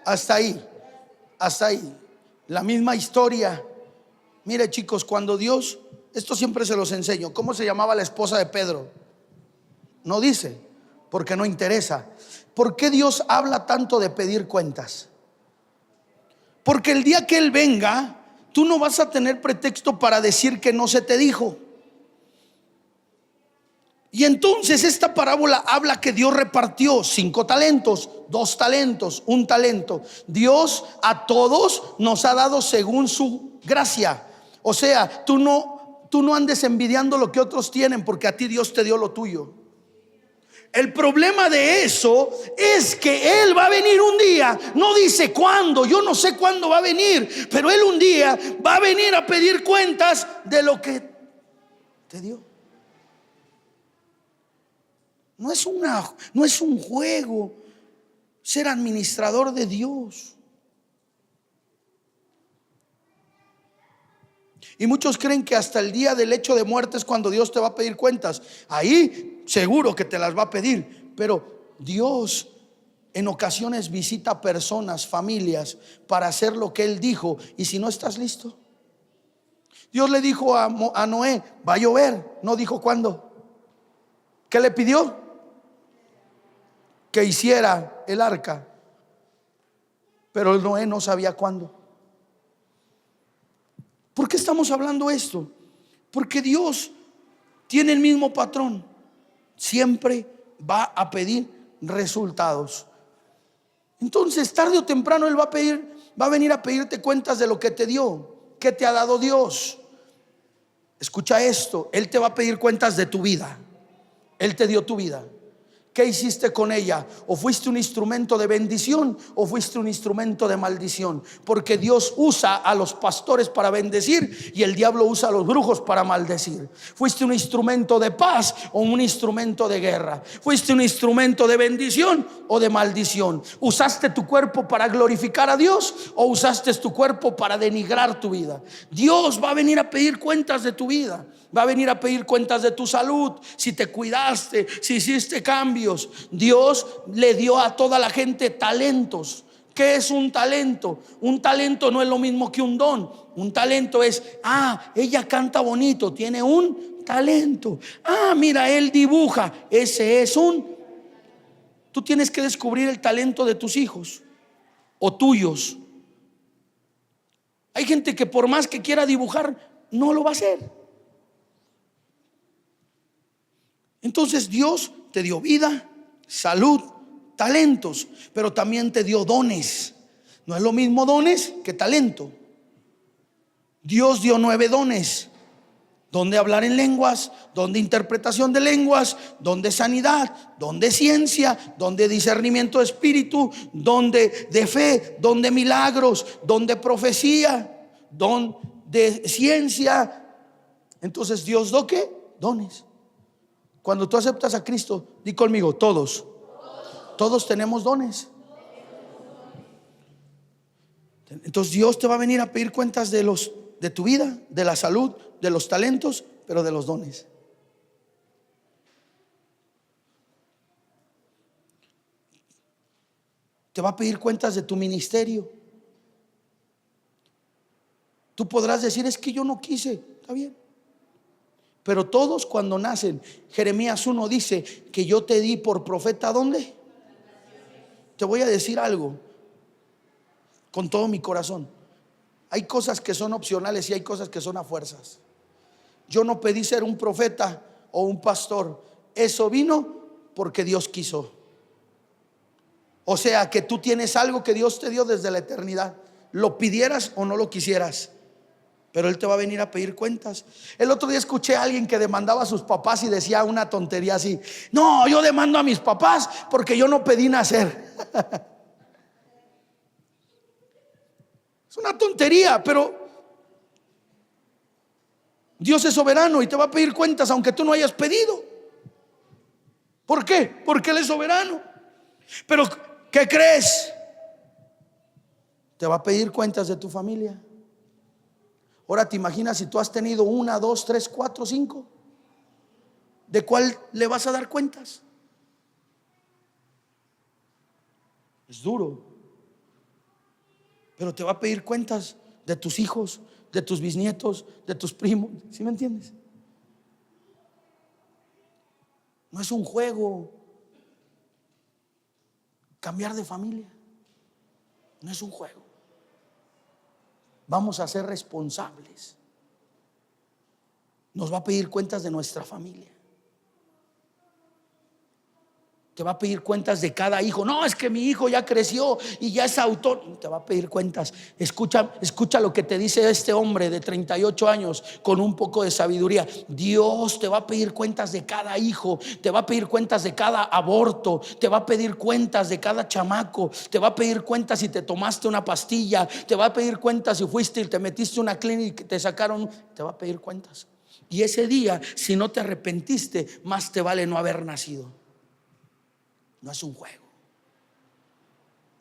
hasta ahí, hasta ahí. La misma historia. Mire, chicos, cuando Dios, esto siempre se los enseño. ¿Cómo se llamaba la esposa de Pedro? No dice, porque no interesa. ¿Por qué Dios habla tanto de pedir cuentas? Porque el día que Él venga, tú no vas a tener pretexto para decir que no se te dijo. Y entonces esta parábola habla que Dios repartió 5 talentos, 2 talentos, 1 talento. Dios a todos nos ha dado según su gracia. O sea, tú no andes envidiando lo que otros tienen, porque a ti Dios te dio lo tuyo. El problema de eso es que Él va a venir un día. No dice cuándo, yo no sé cuándo va a venir, pero Él un día va a venir a pedir cuentas de lo que te dio. No es un juego ser administrador de Dios. Y muchos creen que hasta el día del hecho de muerte es cuando Dios te va a pedir cuentas. Ahí seguro que te las va a pedir. Pero Dios en ocasiones visita personas, familias, para hacer lo que Él dijo. Y si no estás listo, Dios le dijo a Noé: va a llover. No dijo cuándo. ¿Qué le pidió? Que hiciera el arca. Pero el Noé no sabía cuándo. ¿Por qué estamos hablando esto? Porque Dios tiene el mismo patrón. Siempre va a pedir resultados. Entonces, tarde o temprano Él va a venir a pedirte cuentas de lo que te dio. ¿Qué te ha dado Dios? Escucha esto: Él te va a pedir cuentas de tu vida. Él te dio tu vida. ¿Qué hiciste con ella? ¿O fuiste un instrumento de bendición o fuiste un instrumento de maldición? Porque Dios usa a los pastores para bendecir y el diablo usa a los brujos para maldecir. ¿Fuiste un instrumento de paz o un instrumento de guerra? ¿Fuiste un instrumento de bendición o de maldición? ¿Usaste tu cuerpo para glorificar a Dios o usaste tu cuerpo para denigrar tu vida? Dios va a venir a pedir cuentas de tu vida. Va a venir a pedir cuentas de tu salud, si te cuidaste, si hiciste cambios. Dios le dio a toda la gente talentos. ¿Qué es un talento? Un talento no es lo mismo que un don. Un talento es: ella canta bonito, tiene un talento. Mira, él dibuja, ese es un. Tú tienes que descubrir el talento de tus hijos o tuyos. Hay gente que por más que quiera dibujar, no lo va a hacer. Entonces Dios te dio vida, salud, talentos, pero también te dio dones. No es lo mismo dones que talento. Dios dio 9 dones: don de hablar en lenguas, don de interpretación de lenguas, don de sanidad, don de ciencia, don de discernimiento de espíritu, don de fe, don de milagros, don de profecía, don de ciencia. Entonces Dios dio ¿qué? Dones. Cuando tú aceptas a Cristo, di conmigo, todos tenemos dones. Entonces Dios te va a venir a pedir cuentas de tu vida, de la salud, de los talentos, pero de los dones. Te va a pedir cuentas de tu ministerio. Tú podrás decir, es que yo no quise, está bien. Pero todos cuando nacen, Jeremías 1 dice que yo te di por profeta, ¿dónde? Te voy a decir algo con todo mi corazón. Hay cosas que son opcionales y hay cosas que son a fuerzas. Yo no pedí ser un profeta o un pastor. Eso vino porque Dios quiso. O sea que tú tienes algo que Dios te dio desde la eternidad, lo pidieras o no lo quisieras, pero Él te va a venir a pedir cuentas. El otro día escuché a alguien que demandaba a sus papás y decía una tontería así: no, yo demando a mis papás porque yo no pedí nacer. Es una tontería, pero Dios es soberano y te va a pedir cuentas aunque tú no hayas pedido. ¿Por qué? Porque Él es soberano. Pero ¿qué crees? Te va a pedir cuentas de tu familia. Ahora te imaginas si tú has tenido 1, 2, 3, 4, 5. ¿De cuál le vas a dar cuentas? Es duro. Pero te va a pedir cuentas de tus hijos, de tus bisnietos, de tus primos. ¿Sí me entiendes? No es un juego cambiar de familia. No es un juego. Vamos a ser responsables. Nos va a pedir cuentas de nuestra familia. Te va a pedir cuentas de cada hijo. No, es que mi hijo ya creció y ya es autor. Te va a pedir cuentas. Escucha lo que te dice este hombre de 38 años con un poco de sabiduría. Dios te va a pedir cuentas de cada hijo. Te va a pedir cuentas de cada aborto. Te va a pedir cuentas de cada chamaco. Te va a pedir cuentas si te tomaste una pastilla. Te va a pedir cuentas si fuiste y te metiste a una clínica y te sacaron. Te va a pedir cuentas. Y ese día, si no te arrepentiste, más te vale no haber nacido. No es un juego.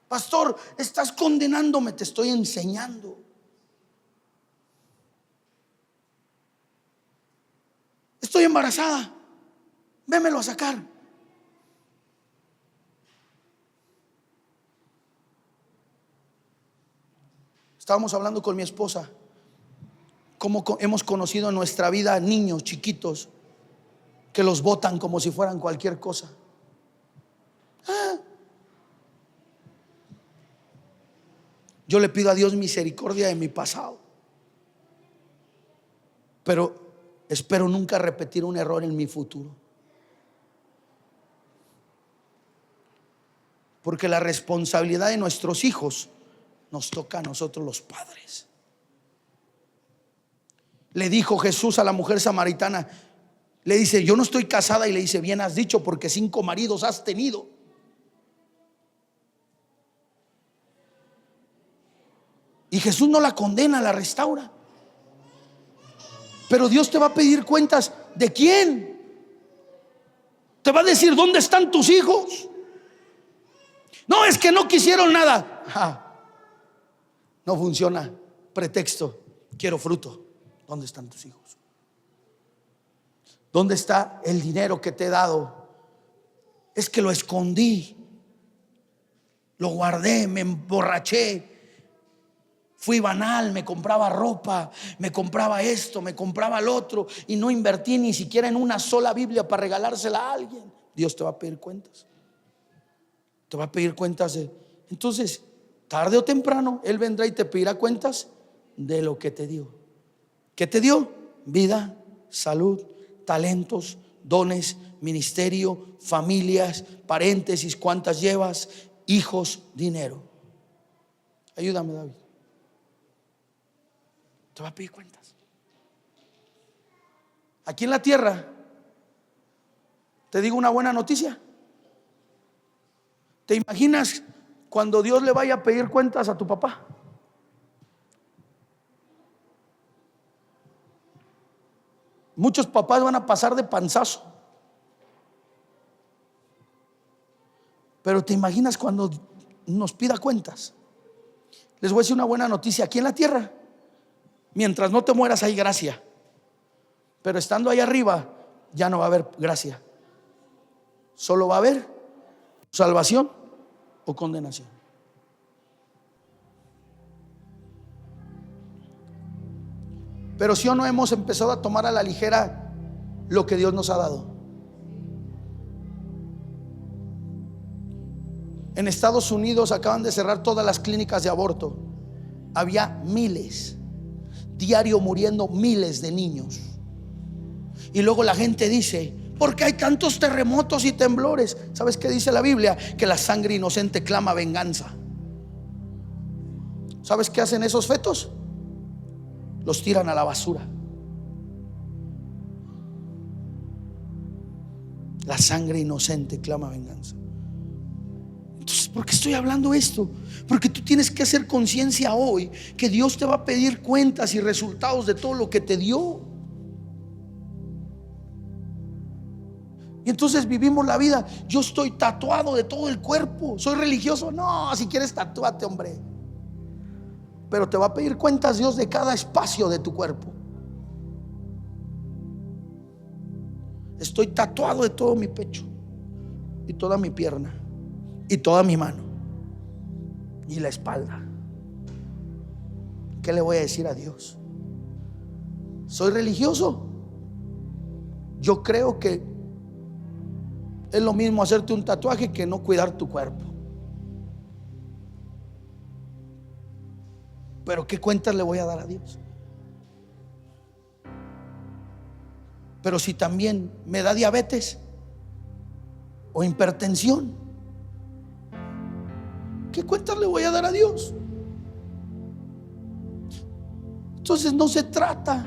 Pastor, estás condenándome. Te estoy enseñando. Estoy embarazada. Vémelo a sacar. Estábamos hablando con mi esposa cómo hemos conocido en nuestra vida niños chiquitos que los botan como si fueran cualquier cosa. Yo le pido a Dios misericordia de mi pasado, pero espero nunca repetir un error en mi futuro, porque la responsabilidad de nuestros hijos nos toca a nosotros los padres. Le dijo Jesús a la mujer samaritana, le dice: yo no estoy casada, y le dice: bien has dicho, porque 5 maridos has tenido. Y Jesús no la condena, la restaura. Pero Dios te va a pedir cuentas. ¿De quién? Te va a decir: ¿dónde están tus hijos? No, es que no quisieron nada. No funciona. Pretexto: quiero fruto. ¿Dónde están tus hijos? ¿Dónde está el dinero que te he dado? Es que lo escondí, lo guardé, me emborraché, fui banal, me compraba ropa, me compraba esto, me compraba el otro, y no invertí ni siquiera en una sola Biblia para regalársela a alguien. Dios te va a pedir cuentas. Te va a pedir cuentas de... Entonces, tarde o temprano Él vendrá y te pedirá cuentas de lo que te dio. ¿Qué te dio? Vida, salud, talentos, dones, ministerio, familias, paréntesis, cuántas llevas, hijos, dinero. Ayúdame, David. Te va a pedir cuentas. Aquí en la tierra, te digo una buena noticia. ¿Te imaginas cuando Dios le vaya a pedir cuentas a tu papá? Muchos papás van a pasar de panzazo. Pero ¿te imaginas cuando nos pida cuentas? Les voy a decir una buena noticia. Aquí en la tierra, mientras no te mueras hay gracia, pero estando ahí arriba ya no va a haber gracia. Solo va a haber salvación o condenación. Pero si o no hemos empezado a tomar a la ligera lo que Dios nos ha dado. En Estados Unidos acaban de cerrar todas las clínicas de aborto. Había miles, diario muriendo miles de niños. Y luego la gente dice: ¿por qué hay tantos terremotos y temblores? ¿Sabes qué dice la Biblia? Que la sangre inocente clama venganza. ¿Sabes qué hacen esos fetos? Los tiran a la basura. La sangre inocente clama venganza. Entonces, ¿por qué estoy hablando esto? Porque tú tienes que hacer conciencia hoy que Dios te va a pedir cuentas y resultados de todo lo que te dio. Y entonces vivimos la vida: yo estoy tatuado de todo el cuerpo, soy religioso. No, si quieres tatúate, hombre. Pero te va a pedir cuentas Dios de cada espacio de tu cuerpo. Estoy tatuado de todo mi pecho y toda mi pierna y toda mi mano y la espalda. ¿Qué le voy a decir a Dios? ¿Soy religioso? Yo creo que es lo mismo hacerte un tatuaje que no cuidar tu cuerpo. Pero ¿qué cuentas le voy a dar a Dios? Pero si también me da diabetes o hipertensión, ¿qué cuentas le voy a dar a Dios? Entonces no se trata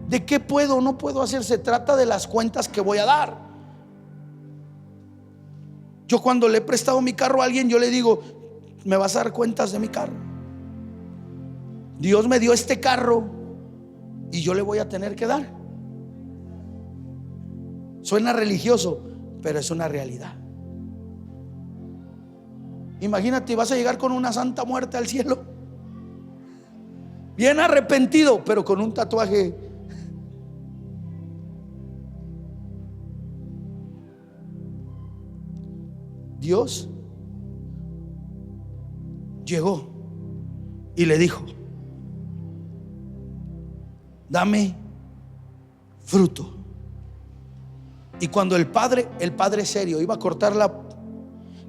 de qué puedo o no puedo hacer, se trata de las cuentas que voy a dar. Yo cuando le he prestado mi carro a alguien, yo le digo: me vas a dar cuentas de mi carro. Dios me dio este carro y yo le voy a tener que dar. Suena religioso, pero es una realidad. Imagínate, vas a llegar con una santa muerte al cielo, bien arrepentido, pero con un tatuaje. Dios llegó y le dijo: dame fruto. Y cuando el padre serio iba a cortarla,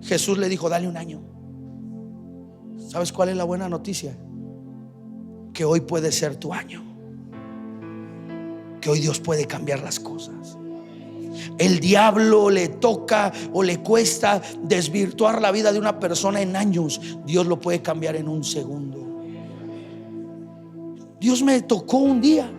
Jesús le dijo: dale un año. ¿Sabes cuál es la buena noticia? Que hoy puede ser tu año, que hoy Dios puede cambiar las cosas. El diablo le toca o le cuesta desvirtuar la vida de una persona en años. Dios lo puede cambiar en un segundo. Dios me tocó un día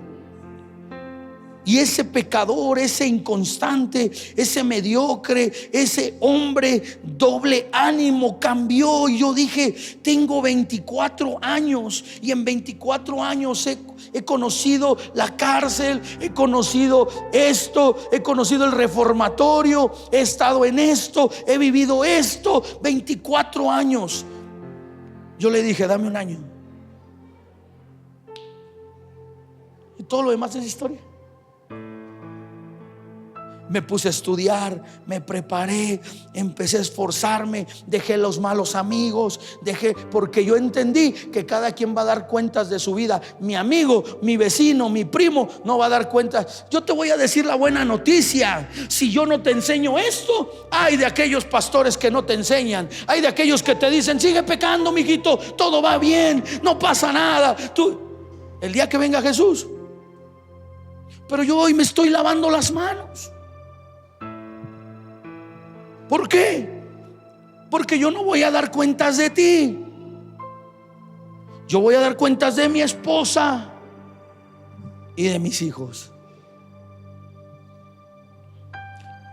y ese pecador, ese inconstante, ese mediocre, ese hombre doble ánimo cambió. Y yo dije: tengo 24 años y en 24 años he conocido la cárcel, he conocido esto, he conocido el reformatorio, he estado en esto, he vivido esto. 24 años. Yo le dije: dame un año. Y todo lo demás es historia. Me puse a estudiar, me preparé, empecé a esforzarme, dejé los malos amigos, porque yo entendí que cada quien va a dar cuentas de su vida. Mi amigo, mi vecino, mi primo no va a dar cuentas. Yo te voy a decir la buena noticia: si yo no te enseño esto, hay de aquellos pastores que no te enseñan, hay de aquellos que te dicen: sigue pecando, mijito, todo va bien, no pasa nada. El día que venga Jesús, pero yo hoy me estoy lavando las manos. ¿Por qué? Porque yo no voy a dar cuentas de ti. Yo voy a dar cuentas de mi esposa y de mis hijos.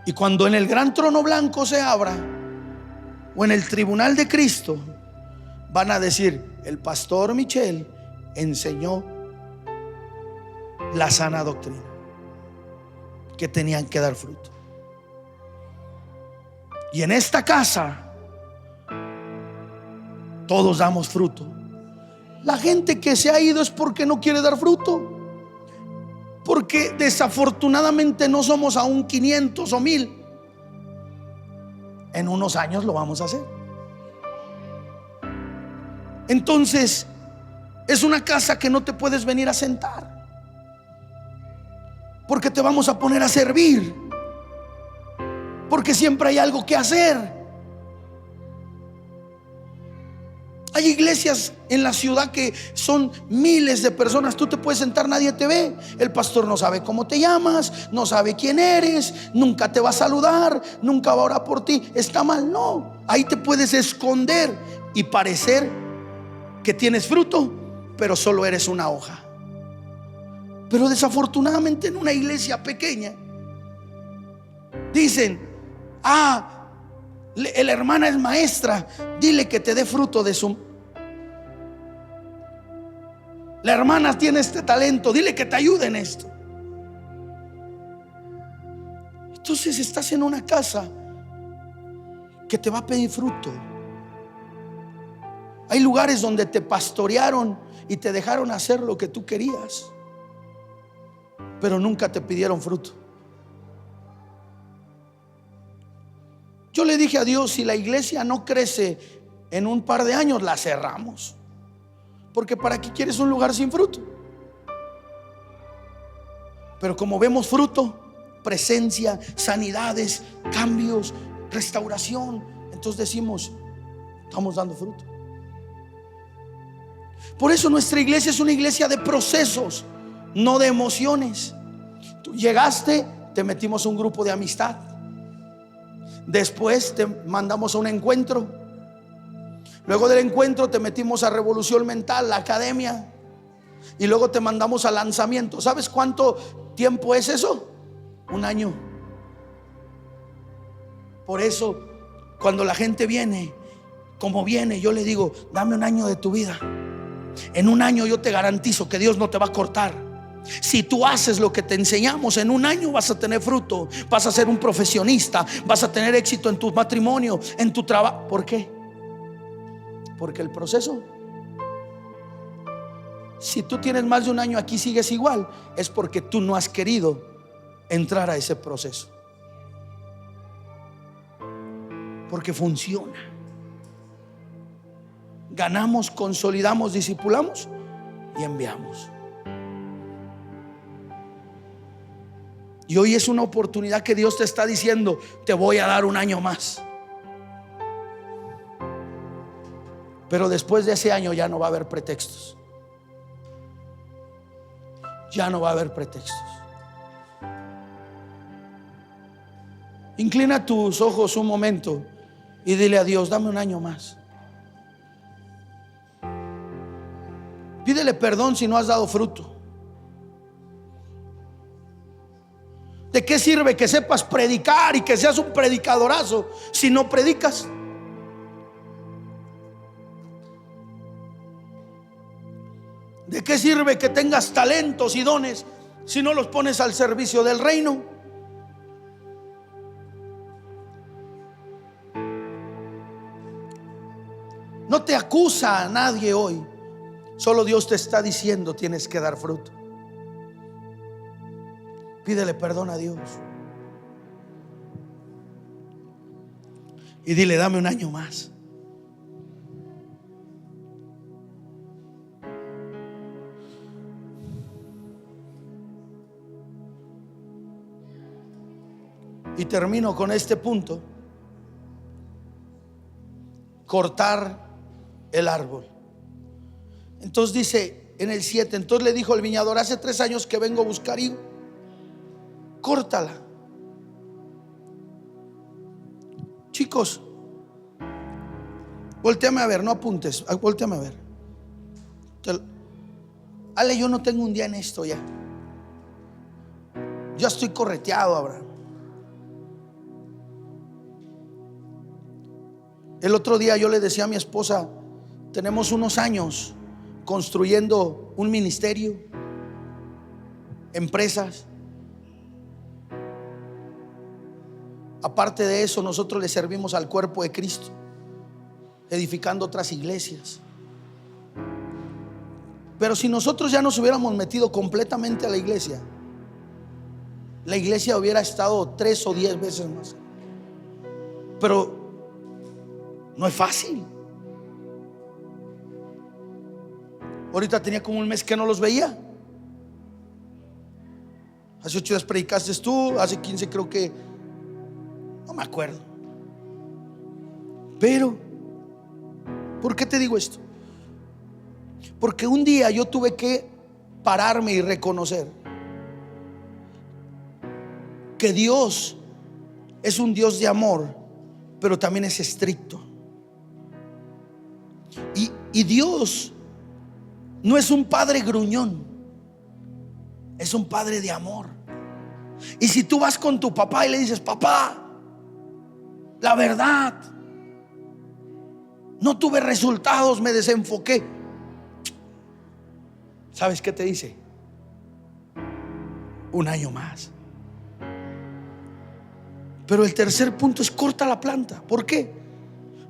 Y cuando en el gran trono blanco se abra, o en el tribunal de Cristo, van a decir: el pastor Michel enseñó la sana doctrina, que tenían que dar fruto. Y en esta casa todos damos fruto. La gente que se ha ido es porque no quiere dar fruto, porque desafortunadamente no somos aún 500 o 1000. En unos años lo vamos a hacer. Entonces es una casa que no te puedes venir a sentar, porque te vamos a poner a servir, porque siempre hay algo que hacer. Hay iglesias en la ciudad que son miles de personas. Tú te puedes sentar, nadie te ve. El pastor no sabe cómo te llamas, no sabe quién eres, nunca te va a saludar, nunca va a orar por ti. Está mal, no. Ahí te puedes esconder y parecer que tienes fruto, pero solo eres una hoja. Pero desafortunadamente en una iglesia pequeña dicen: la hermana es maestra, dile que te dé fruto de su... La hermana tiene este talento, dile que te ayude en esto. Entonces estás en una casa que te va a pedir fruto. Hay lugares donde te pastorearon y te dejaron hacer lo que tú querías, pero nunca te pidieron fruto. Yo le dije a Dios: si la iglesia no crece en un par de años, la cerramos. Porque ¿para qué quieres un lugar sin fruto? Pero como vemos fruto, presencia, sanidades, cambios, restauración, entonces decimos: estamos dando fruto. Por eso nuestra iglesia es una iglesia de procesos, no de emociones. Tú llegaste, te metimos a un grupo de amistad, después te mandamos a un encuentro, luego del encuentro te metimos a Revolución Mental, la academia, y luego te mandamos a lanzamiento. ¿Sabes cuánto tiempo es eso? 1 año. Por eso cuando la gente viene como viene, yo le digo: dame 1 año de tu vida. En 1 año yo te garantizo que Dios no te va a cortar. Si tú haces lo que te enseñamos, en 1 año vas a tener fruto, vas a ser un profesionista, vas a tener éxito en tu matrimonio, en tu trabajo. ¿Por qué? Porque el proceso, si tú tienes más de 1 año aquí sigues igual, es porque tú no has querido entrar a ese proceso. Porque funciona. Ganamos, consolidamos, discipulamos y enviamos. Y hoy es una oportunidad que Dios te está diciendo: te voy a dar 1 año más. Pero después de ese año ya no va a haber pretextos. Ya no va a haber pretextos. Inclina tus ojos un momento y dile a Dios: dame 1 año más. Pídele perdón si no has dado fruto. ¿De qué sirve que sepas predicar y que seas un predicadorazo si no predicas? ¿De qué sirve que tengas talentos y dones si no los pones al servicio del reino? No te acusa a nadie hoy. Solo Dios te está diciendo: tienes que dar fruto. Pídele perdón a Dios y dile: dame 1 año más. Y termino con este punto: cortar el árbol. Entonces dice en el 7: entonces le dijo el viñador: hace 3 años que vengo a buscar higo, córtala. Chicos, voltéame a ver, no apuntes, voltéame a ver. Ale, yo no tengo un día en esto ya. Yo estoy correteado, Abraham. El otro día yo le decía a mi esposa, tenemos unos años construyendo un ministerio, empresas. Aparte de eso, nosotros le servimos al cuerpo de Cristo, edificando otras iglesias. Pero si nosotros ya nos hubiéramos metido completamente a la iglesia hubiera estado 3 o 10 veces más. Pero no es fácil. Ahorita tenía como un mes que no los veía. Hace 8 días predicaste tú, hace 15 creo que, no me acuerdo. Pero, ¿por qué te digo esto? Porque un día yo tuve que pararme y reconocer que Dios es un Dios de amor, pero también es estricto. Y Dios no es un padre gruñón, es un padre de amor. Y si tú vas con tu papá y le dices, papá, la verdad, no tuve resultados, me desenfoqué, ¿sabes qué te dice? Un año más. Pero el tercer punto es corta la planta. ¿Por qué?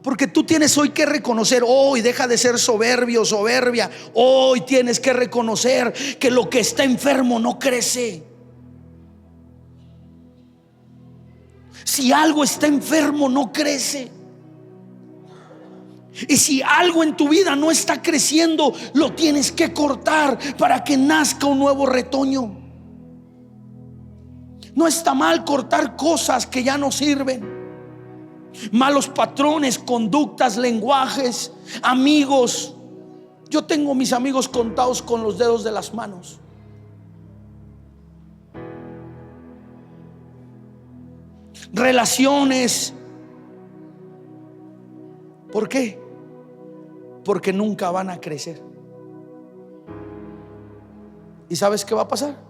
Porque tú tienes hoy que reconocer, hoy deja de ser soberbio, soberbia. Hoy tienes que reconocer que lo que está enfermo no crece. Si algo está enfermo, no crece. Y si algo en tu vida no está creciendo, lo tienes que cortar para que nazca un nuevo retoño. No está mal cortar cosas que ya no sirven. Malos patrones, conductas, lenguajes, amigos. Yo tengo mis amigos contados con los dedos de las manos. Relaciones. ¿Por qué? Porque nunca van a crecer. ¿Y sabes qué va a pasar?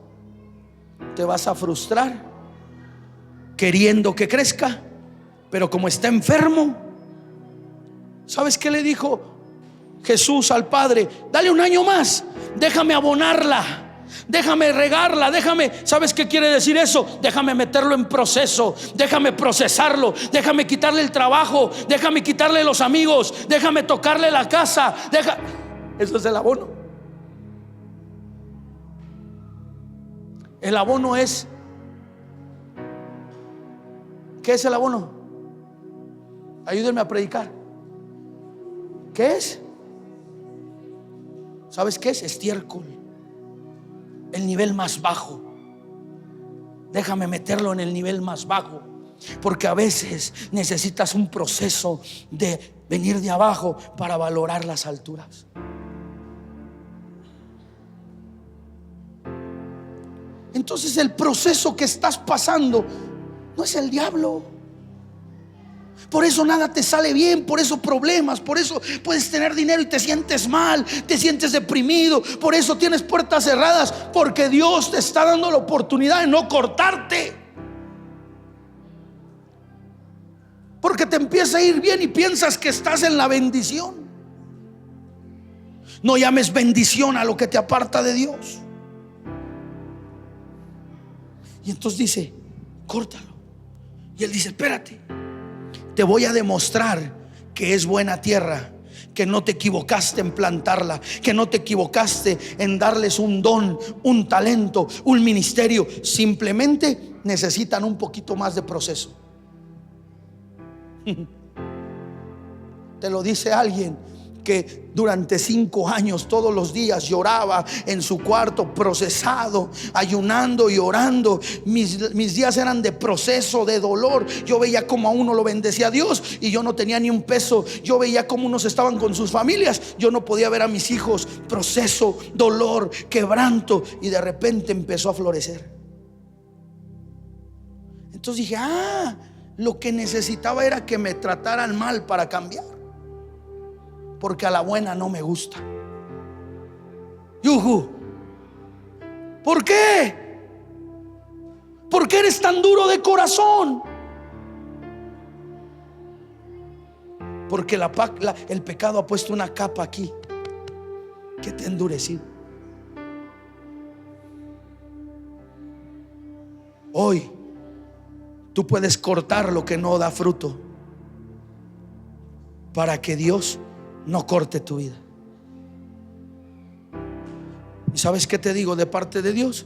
Te vas a frustrar queriendo que crezca, pero como está enfermo. ¿Sabes qué le dijo Jesús al Padre? Dale un año más, déjame abonarla, déjame regarla, déjame. ¿Sabes qué quiere decir eso? Déjame meterlo en proceso, déjame procesarlo, déjame quitarle el trabajo, déjame quitarle los amigos, déjame tocarle la casa. Eso es el abono. El abono es, ¿qué es el abono? Ayúdenme a predicar. ¿Qué es? ¿Sabes qué es? Estiércol. El nivel más bajo. Déjame meterlo en el nivel más bajo, porque a veces necesitas un proceso de venir de abajo para valorar las alturas. Entonces el proceso que estás pasando no es el diablo. Por eso nada te sale bien, por eso problemas, por eso puedes tener dinero y te sientes mal, te sientes deprimido, por eso tienes puertas cerradas, porque Dios te está dando la oportunidad de no cortarte. Porque te empieza a ir bien y piensas que estás en la bendición. No llames bendición a lo que te aparta de Dios. Y entonces dice, córtalo. Y él dice, espérate, te voy a demostrar que es buena tierra, que no te equivocaste en plantarla, que no te equivocaste en darles un don, un talento, un ministerio. Simplemente necesitan un poquito más de proceso. Te lo dice alguien que durante 5 años todos los días lloraba en su cuarto, procesado, ayunando y orando. Mis días eran de proceso, de dolor. Yo veía como a uno lo bendecía a Dios y yo no tenía ni un peso. Yo veía como unos estaban con sus familias, yo no podía ver a mis hijos. Proceso, dolor, quebranto. Y de repente empezó a florecer. Entonces dije, lo que necesitaba era que me trataran mal para cambiar, porque a la buena no me gusta. Yuhu. ¿Por qué? ¿Por qué eres tan duro de corazón? Porque el pecado ha puesto una capa aquí que te ha endurecido. Hoy tú puedes cortar lo que no da fruto para que Dios no corte tu vida. ¿Y sabes qué te digo? De parte de Dios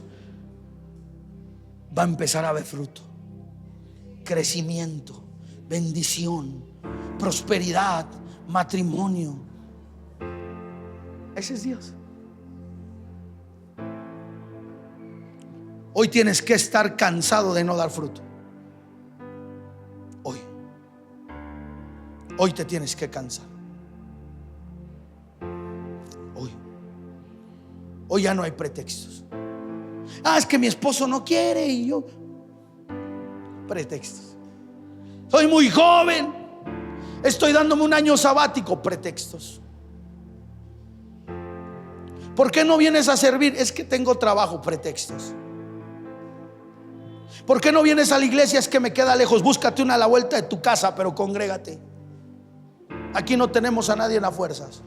va a empezar a haber fruto, crecimiento, bendición, prosperidad, matrimonio. Ese es Dios. Hoy tienes que estar cansado de no dar fruto. Hoy te tienes que cansar. Hoy ya no hay pretextos. Es que mi esposo no quiere y yo. Pretextos. Soy muy joven, estoy dándome un año sabático. Pretextos. ¿Por qué no vienes a servir? Es que tengo trabajo. Pretextos. ¿Por qué no vienes a la iglesia? Es que me queda lejos. Búscate una a la vuelta de tu casa, pero congrégate. Aquí no tenemos a nadie en las fuerzas.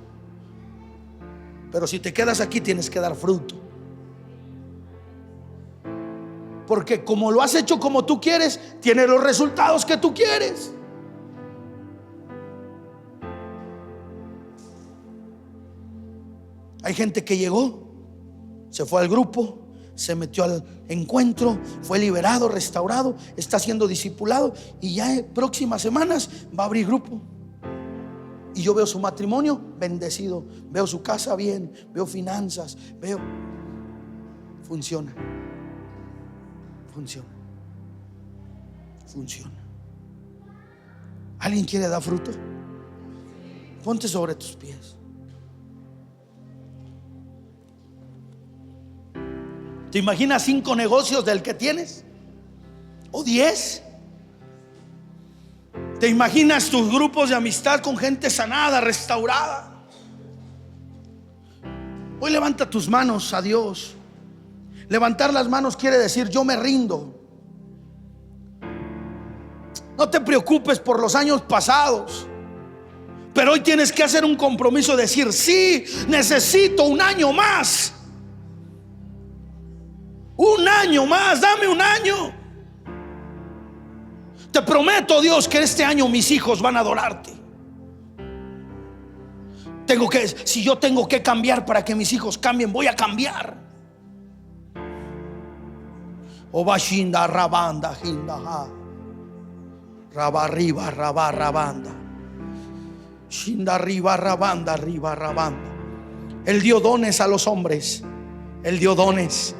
Pero si te quedas aquí tienes que dar fruto. Porque como lo has hecho como tú quieres, tienes los resultados que tú quieres. Hay gente que llegó, se fue al grupo, se metió al encuentro, fue liberado, restaurado, está siendo discipulado y ya en próximas semanas va a abrir grupo. Y yo veo su matrimonio bendecido, veo su casa bien, veo finanzas, veo. Funciona. ¿Alguien quiere dar fruto? Ponte sobre tus pies. ¿Te imaginas 5 negocios del que tienes? ¿O 10? ¿Te imaginas tus grupos de amistad con gente sanada, restaurada? Hoy levanta tus manos a Dios. Levantar las manos quiere decir yo me rindo. No te preocupes por los años pasados, pero hoy tienes que hacer un compromiso, decir sí, necesito un año más. Un año más, dame un año. Te prometo, Dios, que este año mis hijos van a adorarte. Si yo tengo que cambiar para que mis hijos cambien, voy a cambiar. Obashinda rabanda hinda rabarriba rabarrabanda shinda riba rabanda riba rabanda. Él dio dones a los hombres. Él dio dones.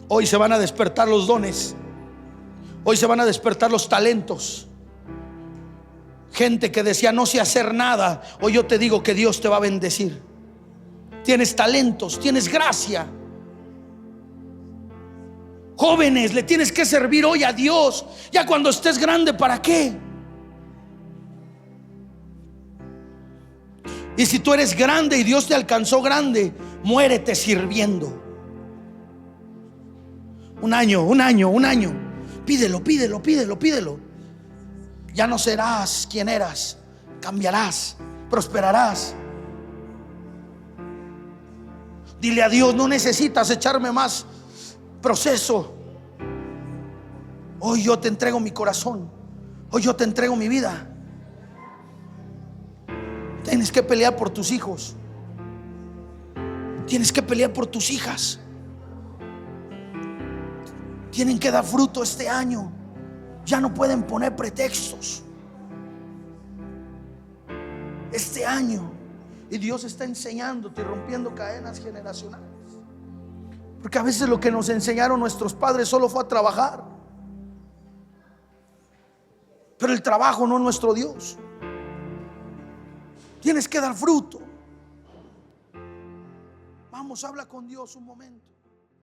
Hoy se van a despertar los dones. Hoy se van a despertar los talentos. Gente que decía no sé hacer nada, hoy yo te digo que Dios te va a bendecir. Tienes talentos, tienes gracia. Jóvenes, le tienes que servir hoy a Dios. Ya cuando estés grande, ¿para qué? Y si tú eres grande y Dios te alcanzó grande, muérete sirviendo. Un año. Pídelo. Ya no serás quien eras. Cambiarás, prosperarás. Dile a Dios, no necesitas echarme más proceso. Hoy yo te entrego mi corazón. Hoy yo te entrego mi vida. Tienes que pelear por tus hijos. Tienes que pelear por tus hijas. Tienen que dar fruto este año. Ya no pueden poner pretextos. Este año. Y Dios está enseñándote y rompiendo cadenas generacionales. Porque a veces lo que nos enseñaron nuestros padres solo fue a trabajar. Pero el trabajo no es nuestro Dios. Tienes que dar fruto. Vamos, habla con Dios un momento.